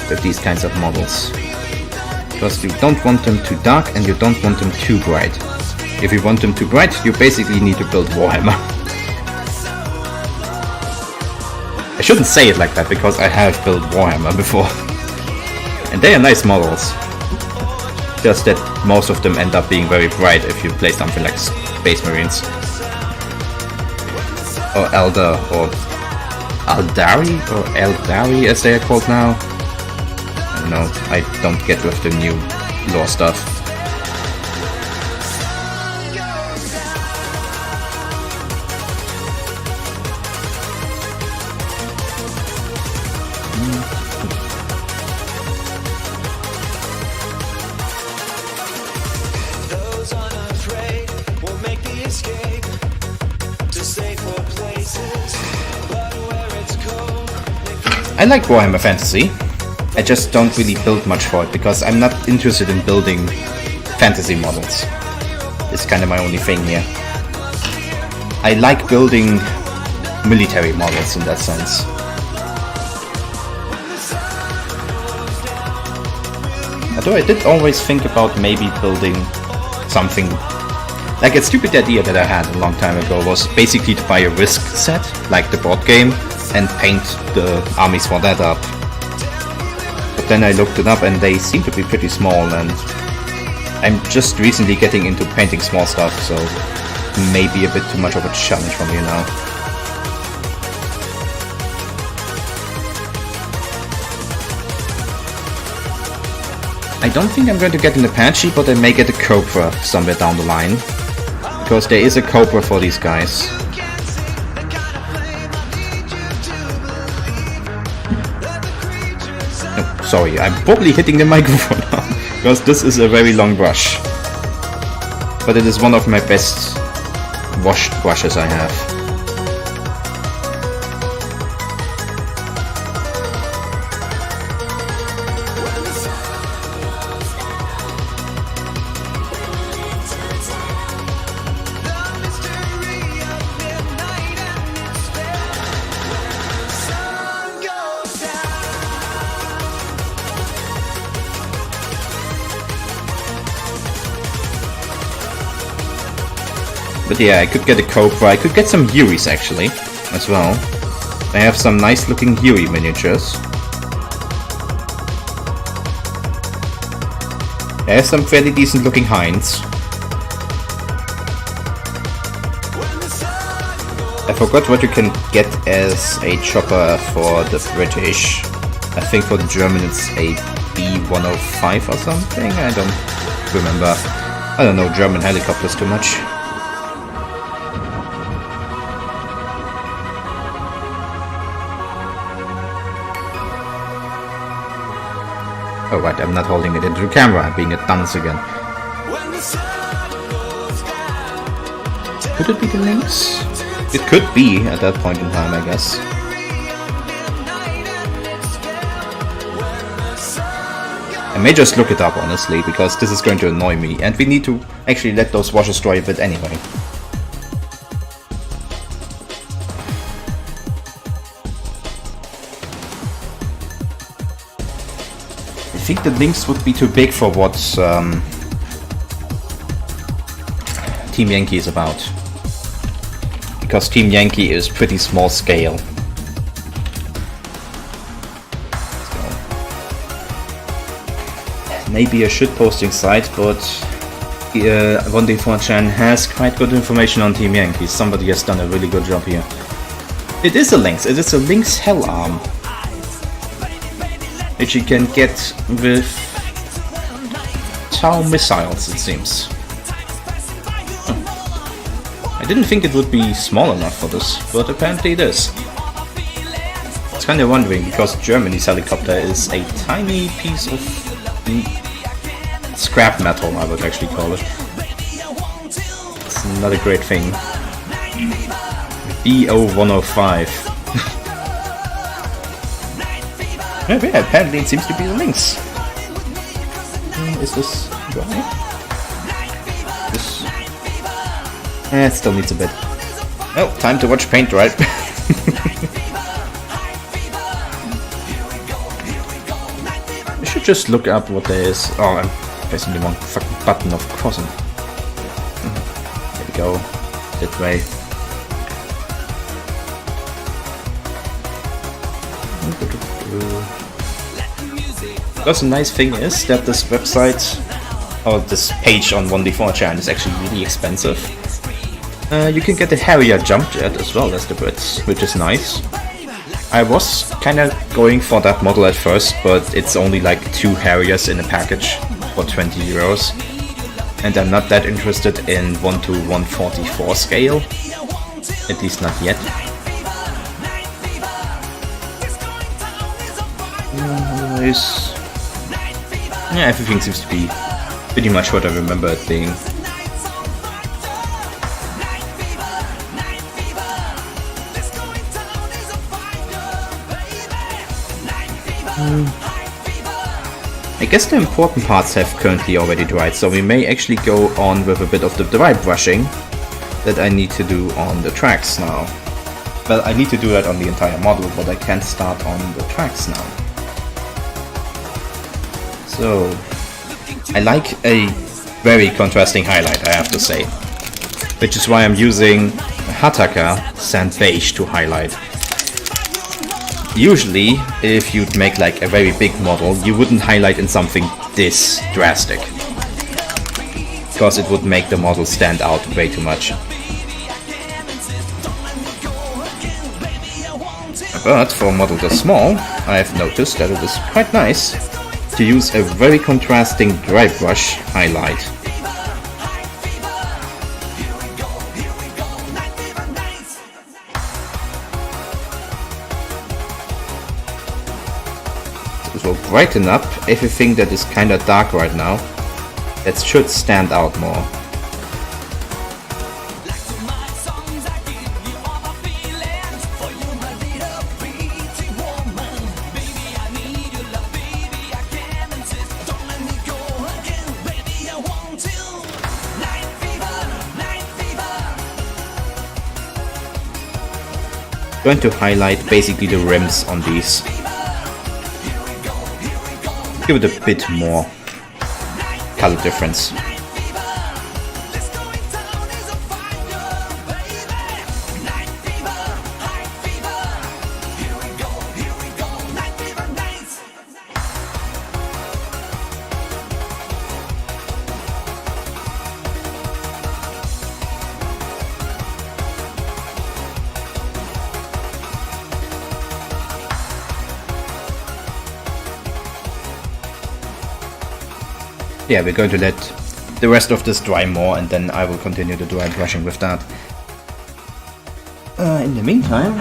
with these kinds of models. Because you don't want them too dark and you don't want them too bright. If you want them too bright, you basically need to build Warhammer. I shouldn't say it like that because I have built Warhammer before. And they are nice models. Just that most of them end up being very bright if you play something like Space Marines. Or Elder, or Eldari as they are called now. I don't know, I don't get with the new lore stuff. I like Warhammer Fantasy. I just don't really build much for it because I'm not interested in building fantasy models. is kind of my only thing here. I like building military models in that sense. Although I did always think about maybe building something. Like a stupid idea that I had a long time ago was basically to buy a Risk set, like the board game, and paint the armies for that up. But then I looked it up and they seem to be pretty small, and I'm just recently getting into painting small stuff, so maybe a bit too much of a challenge for me now. I don't think I'm going to get an Apache, but I may get a Cobra somewhere down the line. Because there is a Cobra for these guys. Oh, sorry, I'm probably hitting the microphone now, because this is a very long brush. But it is one of my best washed brushes I have. But yeah, I could get a Cobra, I could get some Yuris actually, as well. I have some nice looking Yuri miniatures. I have some fairly decent looking Hinds. I forgot what you can get as a chopper for the British. I think for the German it's a B-105 or something, I don't remember. I don't know German helicopters too much. Oh right, I'm not holding it into the camera, I'm being a dunce again. Could it be the Lynx? It could be at that point in time, I guess. I may just look it up honestly, because this is going to annoy me, and we need to actually let those washers dry a bit anyway. I think the Lynx would be too big for what Team Yankee is about. Because Team Yankee is pretty small scale. Maybe a shitposting site, but 1D4chan has quite good information on Team Yankee. Somebody has done a really good job here. It is a Lynx, it is a Lynx Hell Arm. Which you can get with Tau missiles, it seems. Oh. I didn't think it would be small enough for this, but apparently it is. I was kinda wondering, because Germany's helicopter is a tiny piece of scrap metal, I would actually call it. It's not a great thing. BO-105. Yeah, apparently it seems to be the Lynx. Is this dry? This... it still needs a bit. Oh, time to watch paint dry. I should just look up what there is. Oh, I'm pressing the wrong fucking button, of course. There we go. That way. Because the nice thing is that this website, or this page on 1D4chan is actually really expensive. You can get the Harrier jump jet as well as the Brits, which is nice. I was kinda going for that model at first, but it's only like 2 Harriers in a package for 20 euros. And I'm not that interested in 1:144 scale, at least not yet. Yeah, everything seems to be pretty much what I remember it being. I guess the important parts have currently already dried, so we may actually go on with a bit of the dry brushing that I need to do on the tracks now. Well, I need to do that on the entire model, but I can't start on the tracks now. So, I like a very contrasting highlight, I have to say. Which is why I'm using Hyperkin Sand Beige to highlight. Usually, if you'd make like a very big model, you wouldn't highlight in something this drastic. Because it would make the model stand out way too much. But for a model this small, I've noticed that it is quite nice to use a very contrasting dry brush highlight. This will brighten up everything that is kinda dark right now. That should stand out more. Going to highlight basically the rims on these. Give it a bit more color difference. Yeah, we're going to let the rest of this dry more, and then I will continue the dry brushing with that. In the meantime,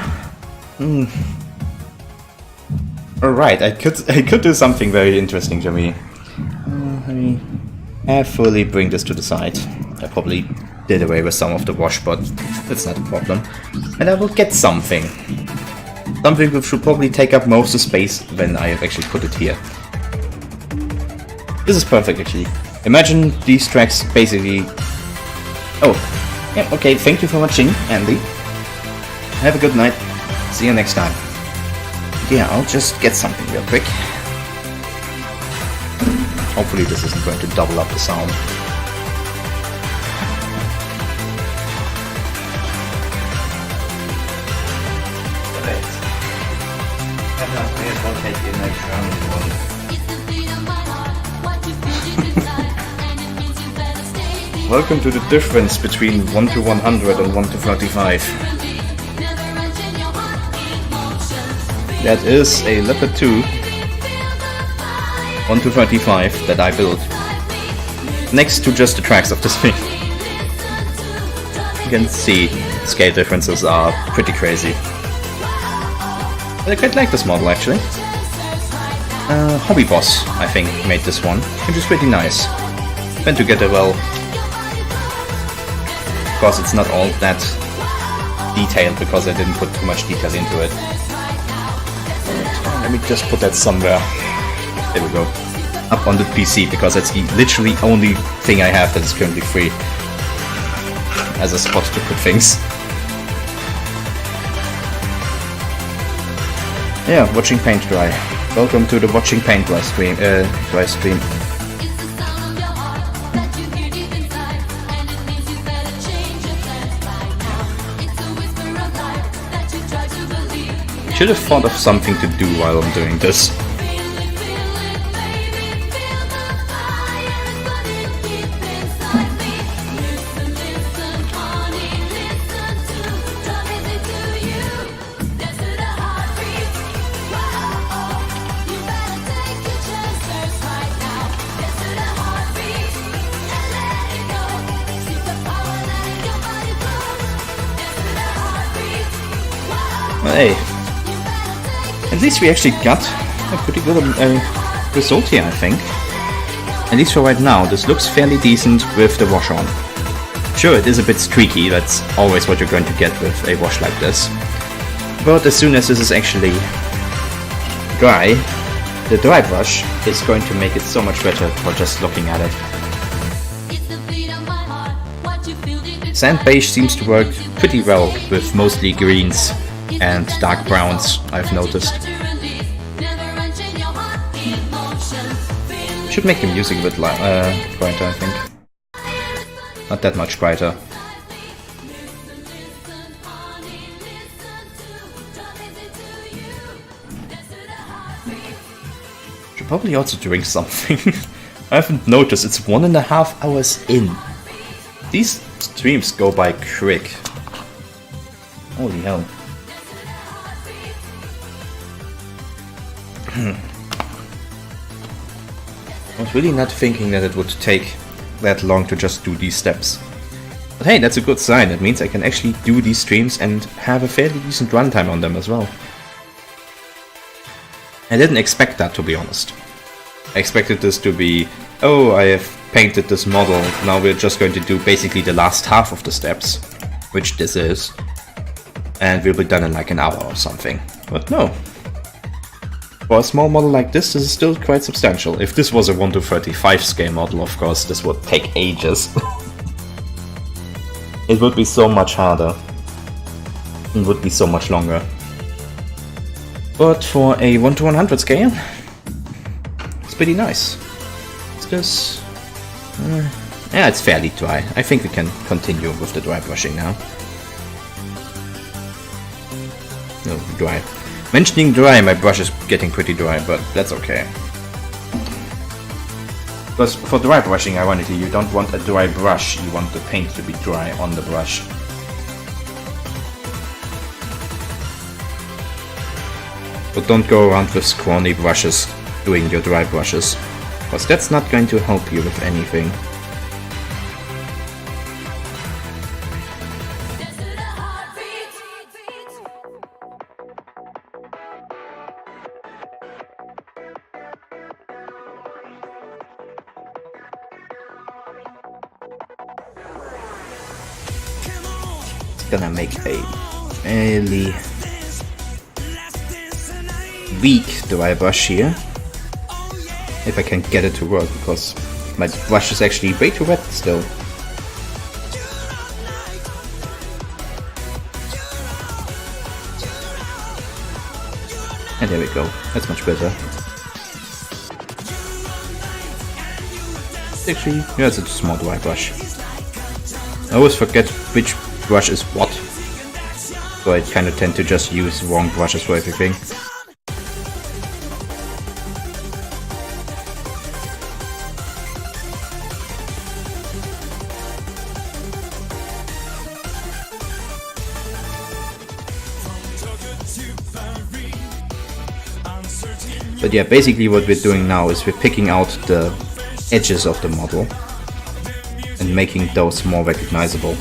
alright, I could do something very interesting to me. Let me carefully bring this to the side. I probably did away with some of the wash, but that's not a problem. And I will get something. Something which should probably take up most of the space when I have actually put it here. This is perfect, actually. Imagine these tracks basically... Oh, yeah, okay, thank you for watching, Andy. Have a good night. See you next time. Yeah, I'll just get something real quick. Hopefully this isn't going to double up the sound. Welcome to the difference between 1 to 100 and 1 to 35. That is a Leopard 2 1 to 35 that I built next to just the tracks of this thing. You can see scale differences are pretty crazy. But I quite like this model actually. Hobby Boss, I think, made this one, which is pretty nice. Went together well. Of course, it's not all that detailed because I didn't put too much detail into it. Let me just put that somewhere. There we go. Up on the PC, because that's the literally only thing I have that is currently free as a spot to put things. Yeah, watching paint dry. Welcome to the watching paint dry stream. Should have thought of something to do while I'm doing this. Well, hey. At least we actually got a pretty good result here, I think. At least for right now, this looks fairly decent with the wash on. Sure, it is a bit streaky, that's always what you're going to get with a wash like this. But as soon as this is actually dry, the dry brush is going to make it so much better for just looking at it. Sand beige seems to work pretty well with mostly greens and dark browns, I've noticed. Should make the music a bit brighter, I think. Not that much brighter. Should probably also drink something. I haven't noticed, it's 1.5 hours in. These streams go by quick. Holy hell. I was really not thinking that it would take that long to just do these steps. But hey, that's a good sign. It means I can actually do these streams and have a fairly decent runtime on them as well. I didn't expect that, to be honest. I expected this to be, oh, I have painted this model, now we're just going to do basically the last half of the steps, which this is, and we'll be done in like an hour or something. But no. For a small model like this is still quite substantial. If this was a 1:35 scale model, of course, this would take ages. It would be so much harder. It would be so much longer. But for a 1:100 scale, it's pretty nice. Is this... yeah, it's fairly dry. I think we can continue with the dry brushing now. No, dry. Mentioning dry, my brush is getting pretty dry, but that's okay. Because for dry brushing, ironically, you don't want a dry brush, you want the paint to be dry on the brush. But don't go around with scrawny brushes doing your dry brushes, because that's not going to help you with anything. Gonna make a fairly weak dry brush here, if I can get it to work, because my brush is actually way too wet still. And there we go, that's much better. Actually, yeah, it's a small dry brush. I always forget which brush is what, so I kind of tend to just use wrong brushes for everything. But yeah, basically what we're doing now is we're picking out the edges of the model and making those more recognizable.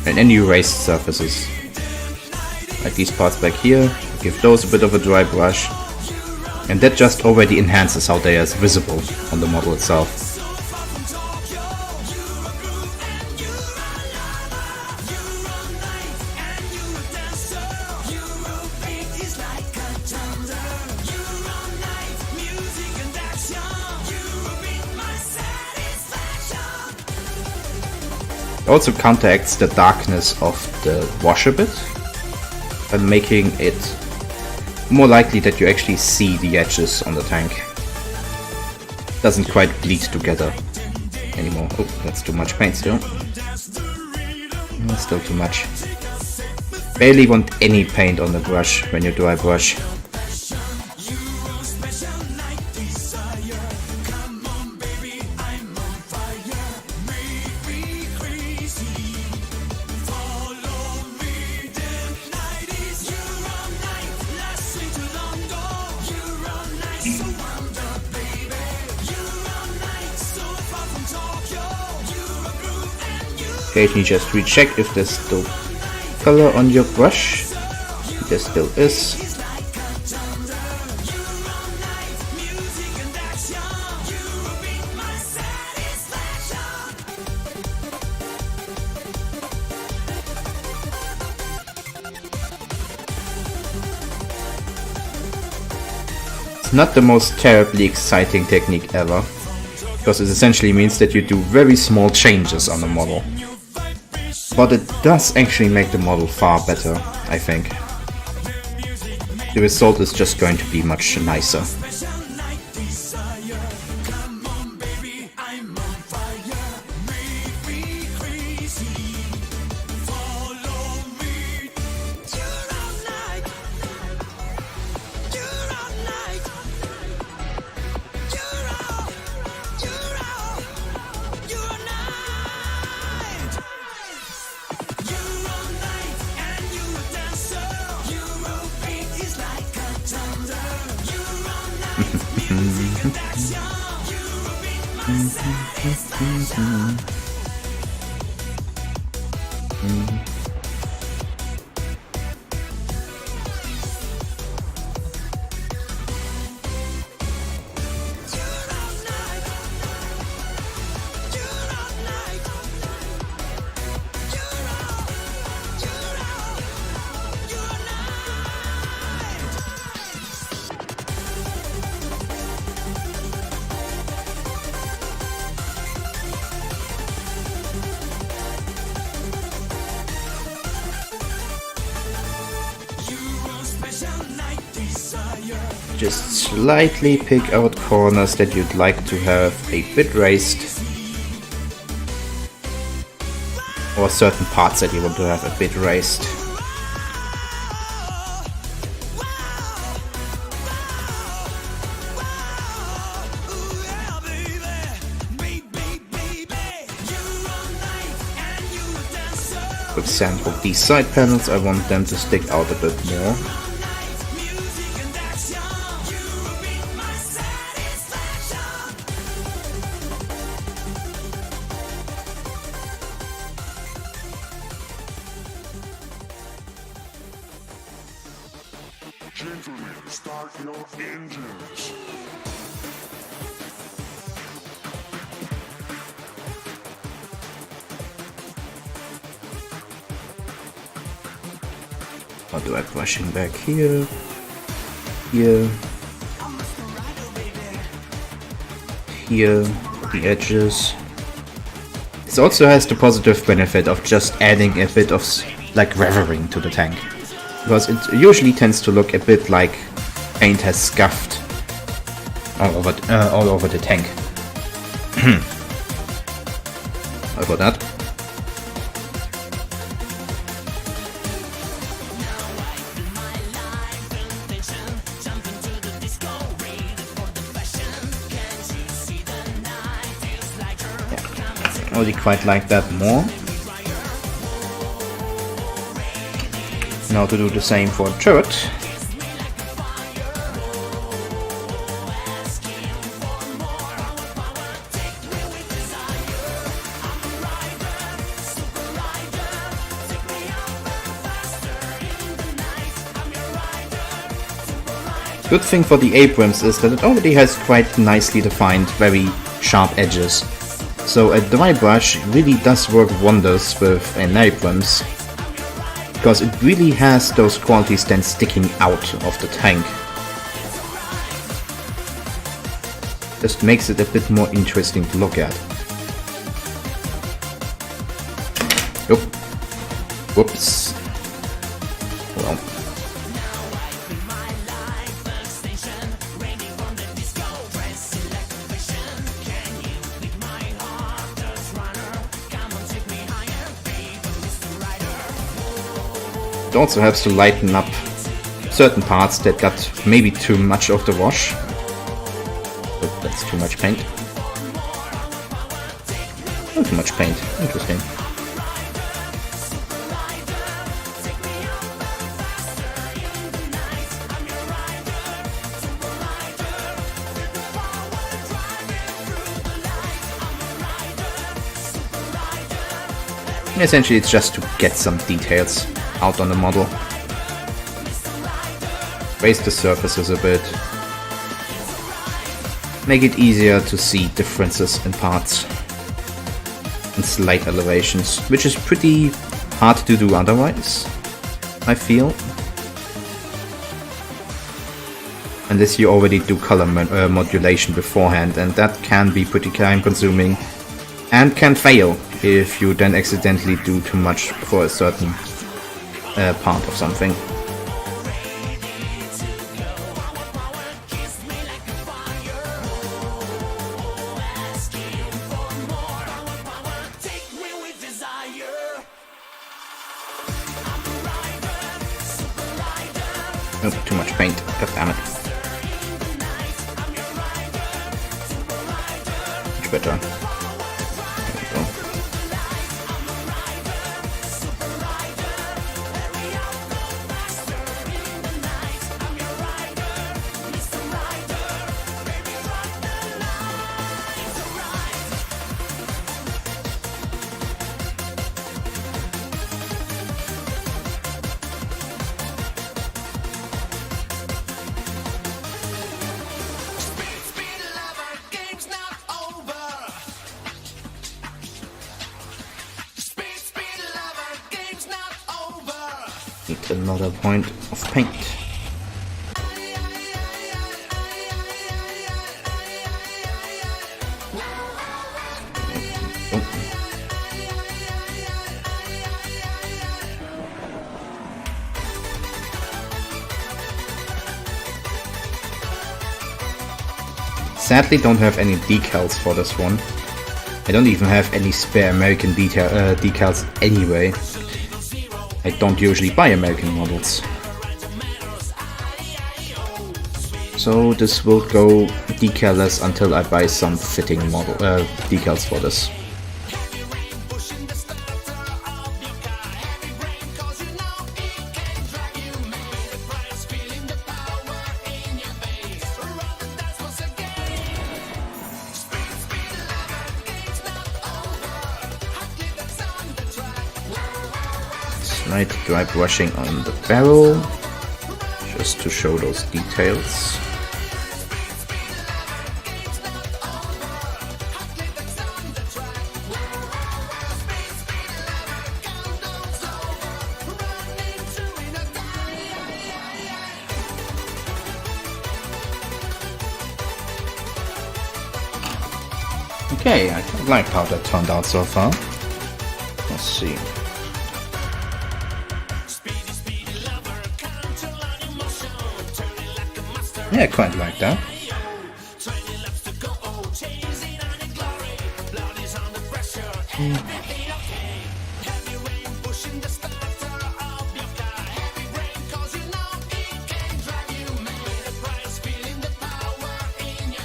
And then you erase surfaces, like these parts back here, give those a bit of a dry brush, and that just already enhances how they are visible on the model itself. It also counteracts the darkness of the wash a bit, by making it more likely that you actually see the edges on the tank. It doesn't quite bleed together anymore. Oh, that's too much paint still. Still too much. Barely want any paint on the brush when you dry brush. Occasionally just recheck if there's still color on your brush. There still is. It's not the most terribly exciting technique ever, because it essentially means that you do very small changes on the model. But it does actually make the model far better, I think. The result is just going to be much nicer. Just slightly pick out corners that you'd like to have a bit raised, or certain parts that you want to have a bit raised. For example, these side panels, I want them to stick out a bit more. Gentlemen, start your engines. How do I brushing back here? Here. Here, the edges. This also has the positive benefit of just adding a bit of like revering to the tank, because it usually tends to look a bit like paint has scuffed all over the tank. How about that? I really quite like that more. Now to do the same for the turret. Good thing for the Abrams is that it already has quite nicely defined, very sharp edges. So a dry brush really does work wonders with an Abrams, because it really has those qualities then sticking out of the tank. Just makes it a bit more interesting to look at. Oop. Whoops. Well. It also helps to lighten up certain parts that got maybe too much of the wash. Oh, that's too much paint. Not too much paint. Interesting. Essentially, it's just to get some details out on the model. Raise the surfaces a bit. Make it easier to see differences in parts and slight elevations, which is pretty hard to do otherwise, I feel. unless you already do color modulation beforehand, and that can be pretty time consuming and can fail if you then accidentally do too much for a certain part of something. Oh, too much paint. God damn it. Much better. There we go. Need another point of paint. Sadly, don't have any decals for this one. I don't even have any spare American decals anyway. I don't usually buy American models. So this will go decalless until I buy some fitting model decals for this. Slight dry brushing on the barrel, just to show those details. Okay, I like how that turned out so far. Let's see. Yeah, I quite like that.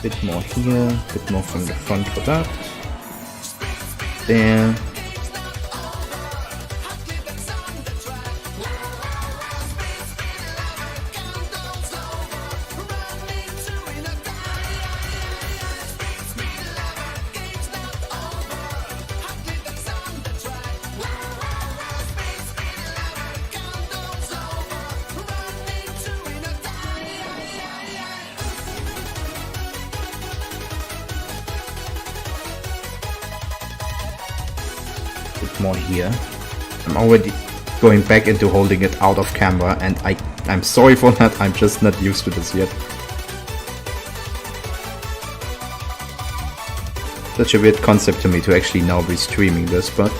Bit more here, bit more from the front for that. There. More here. I'm already going back into holding it out of camera, and I'm sorry for that, I'm just not used to this yet. Such a weird concept to me to actually now be streaming this, but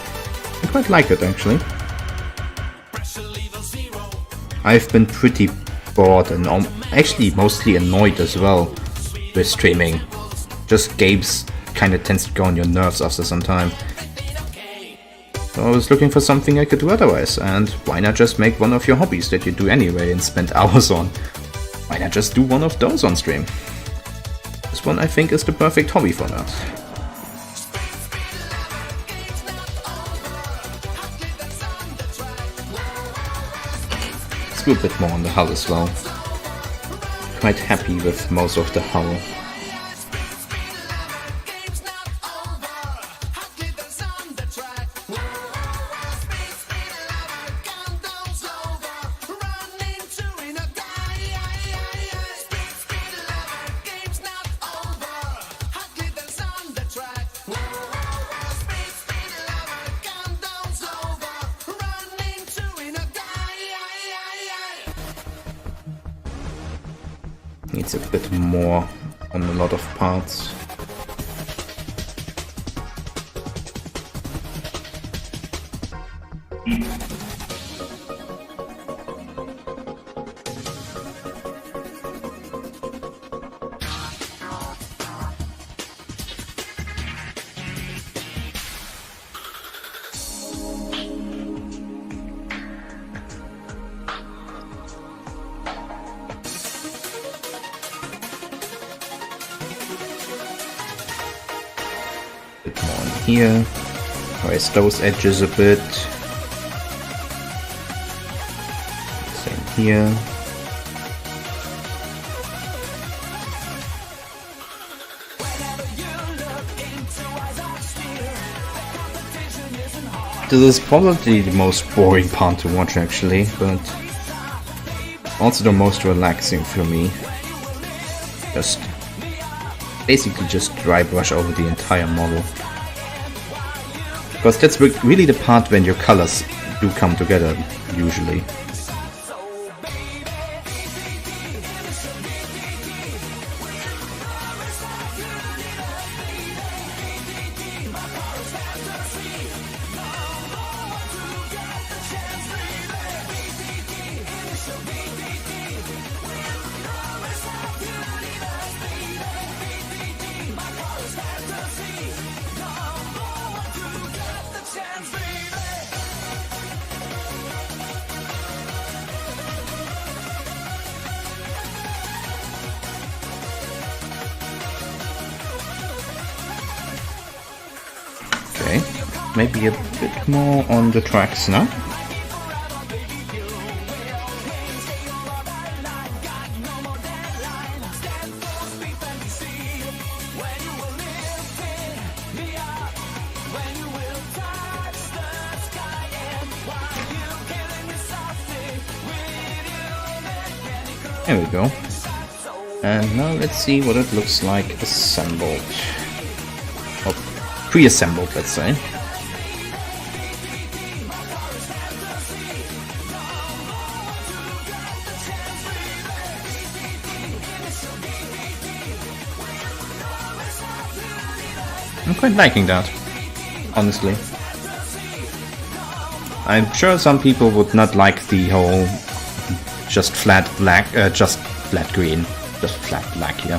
I quite like it actually. I've been pretty bored and actually mostly annoyed as well with streaming. Just games kinda tends to go on your nerves after some time. So I was looking for something I could do otherwise, and why not just make one of your hobbies that you do anyway and spend hours on? Why not just do one of those on stream? This one I think is the perfect hobby for that. Let's do a bit more on the hull as well. Quite happy with most of the hull. Needs a bit more on a lot of parts. Bit more in here. Raise those edges a bit. Same here. This is probably the most boring part to watch actually, but also the most relaxing for me. Just basically just dry brush over the entire model. Because that's really the part when your colors do come together, usually. Okay, maybe a bit more on the tracks now. There we go. And now let's see what it looks like assembled. Or pre-assembled, let's say. I'm quite liking that, honestly. I'm sure some people would not like the whole just flat black, just flat green, just flat black here,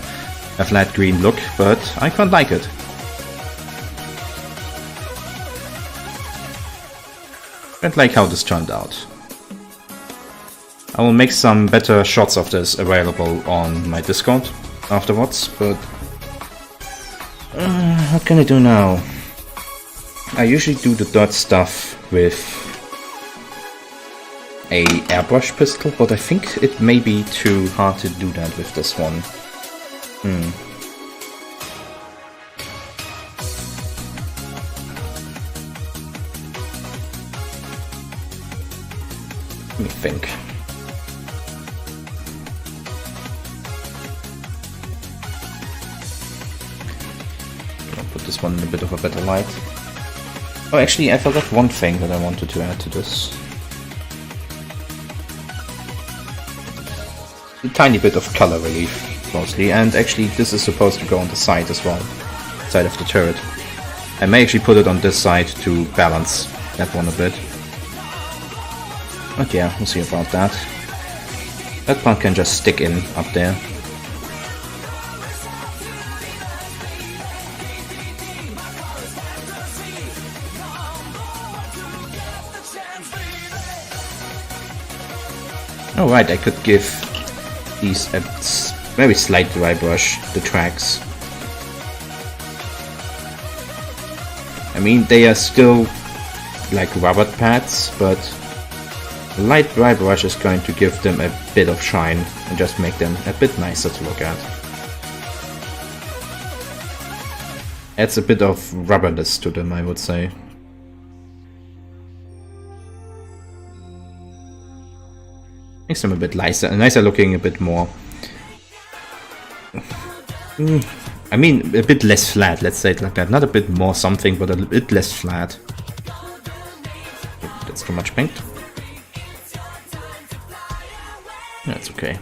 a flat green look, but I quite like it. I like how this turned out. I will make some better shots of this available on my Discord afterwards, but what can I do now? I usually do the dirt stuff with a airbrush pistol, but I think it may be too hard to do that with this one. Let me think. I'll put this one in a bit of a better light. Oh, actually, I forgot one thing that I wanted to add to this. A tiny bit of color relief, mostly, and actually this is supposed to go on the side as well, side of the turret. I may actually put it on this side to balance that one a bit. But yeah, we'll see about that. That part can just stick in up there. Oh right, I could give these a very slight dry brush, the tracks. I mean, they are still like rubber pads, but a light dry brush is going to give them a bit of shine and just make them a bit nicer to look at. Adds a bit of rubberness to them, I would say. Makes them a bit nicer looking, a bit more. I mean, a bit less flat, let's say it like that. Not a bit more something, but a bit less flat. That's too much paint. That's okay.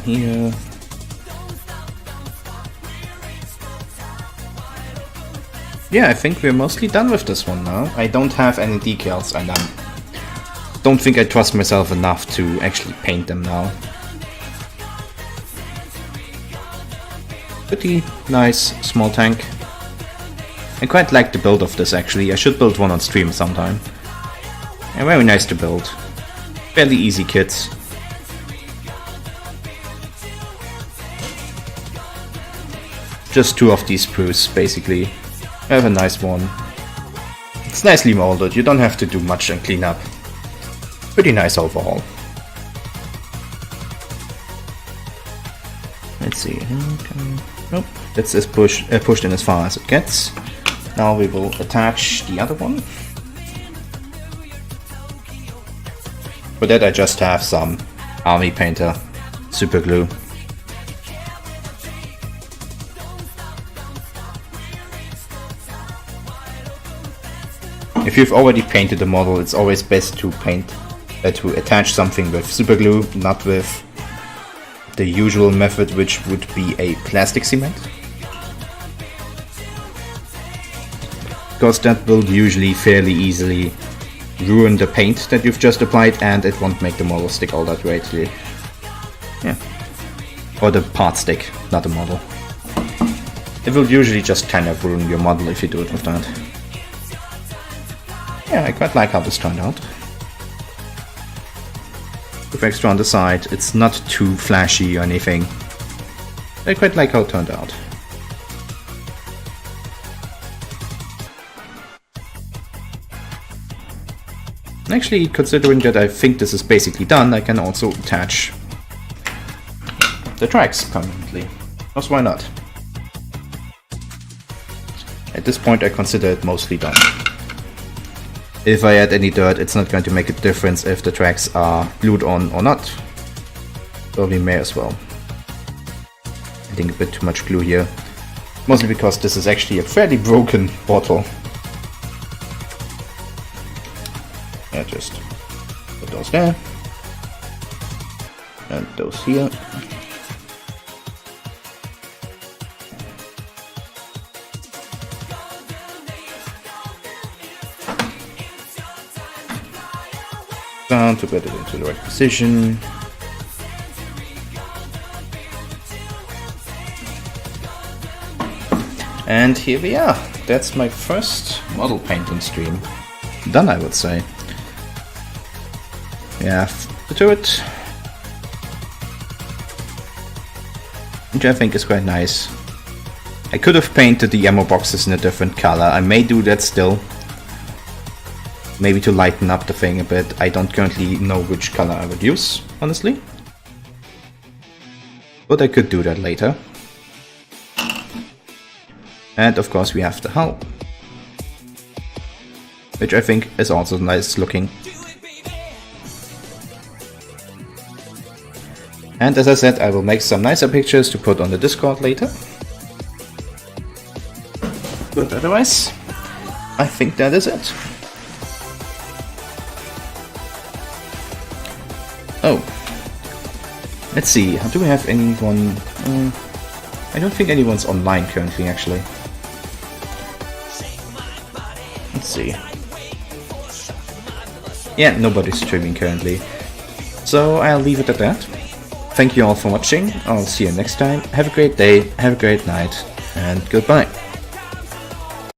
here. Yeah, I think we're mostly done with this one now. I don't have any decals and I don't think I trust myself enough to actually paint them now. Pretty nice small tank. I quite like the build of this actually. I should build one on stream sometime. Yeah, very nice to build. Fairly easy kits. Just 2 of these sprues basically. I have a nice one. It's nicely molded, you don't have to do much and clean up. Pretty nice overall. Let's see. Okay. Nope. That's as pushed in as far as it gets. Now we will attach the other one. For that I just have some army painter super glue. If you've already painted the model, it's always best to to attach something with super glue, not with the usual method, which would be a plastic cement. Because that will usually fairly easily ruin the paint that you've just applied and it won't make the model stick all that greatly. Yeah. Or the part stick, not the model. It will usually just kind of ruin your model if you do it with that. Yeah, I quite like how this turned out. With extra on the side, it's not too flashy or anything. I quite like how it turned out. Actually, considering that I think this is basically done, I can also attach the tracks permanently. Because why not? At this point I consider it mostly done. If I add any dirt, it's not going to make a difference if the tracks are glued on or not. Probably may as well. Adding a bit too much glue here. Mostly because this is actually a fairly broken bottle. Yeah, just put those there. And those here. Down to get it into the right position. And here we are. That's my first model painting stream. Done, I would say. Yeah, the turret, which I think is quite nice. I could have painted the ammo boxes in a different color. I may do that still. Maybe to lighten up the thing a bit. I don't currently know which color I would use, honestly. But I could do that later. And of course we have the hull, which I think is also nice looking. And as I said, I will make some nicer pictures to put on the Discord later. But otherwise, I think that is it. Oh, let's see, do we have anyone? I don't think anyone's online currently, actually. Let's see. Yeah, nobody's streaming currently. So I'll leave it at that. Thank you all for watching. I'll see you next time. Have a great day, have a great night, and goodbye.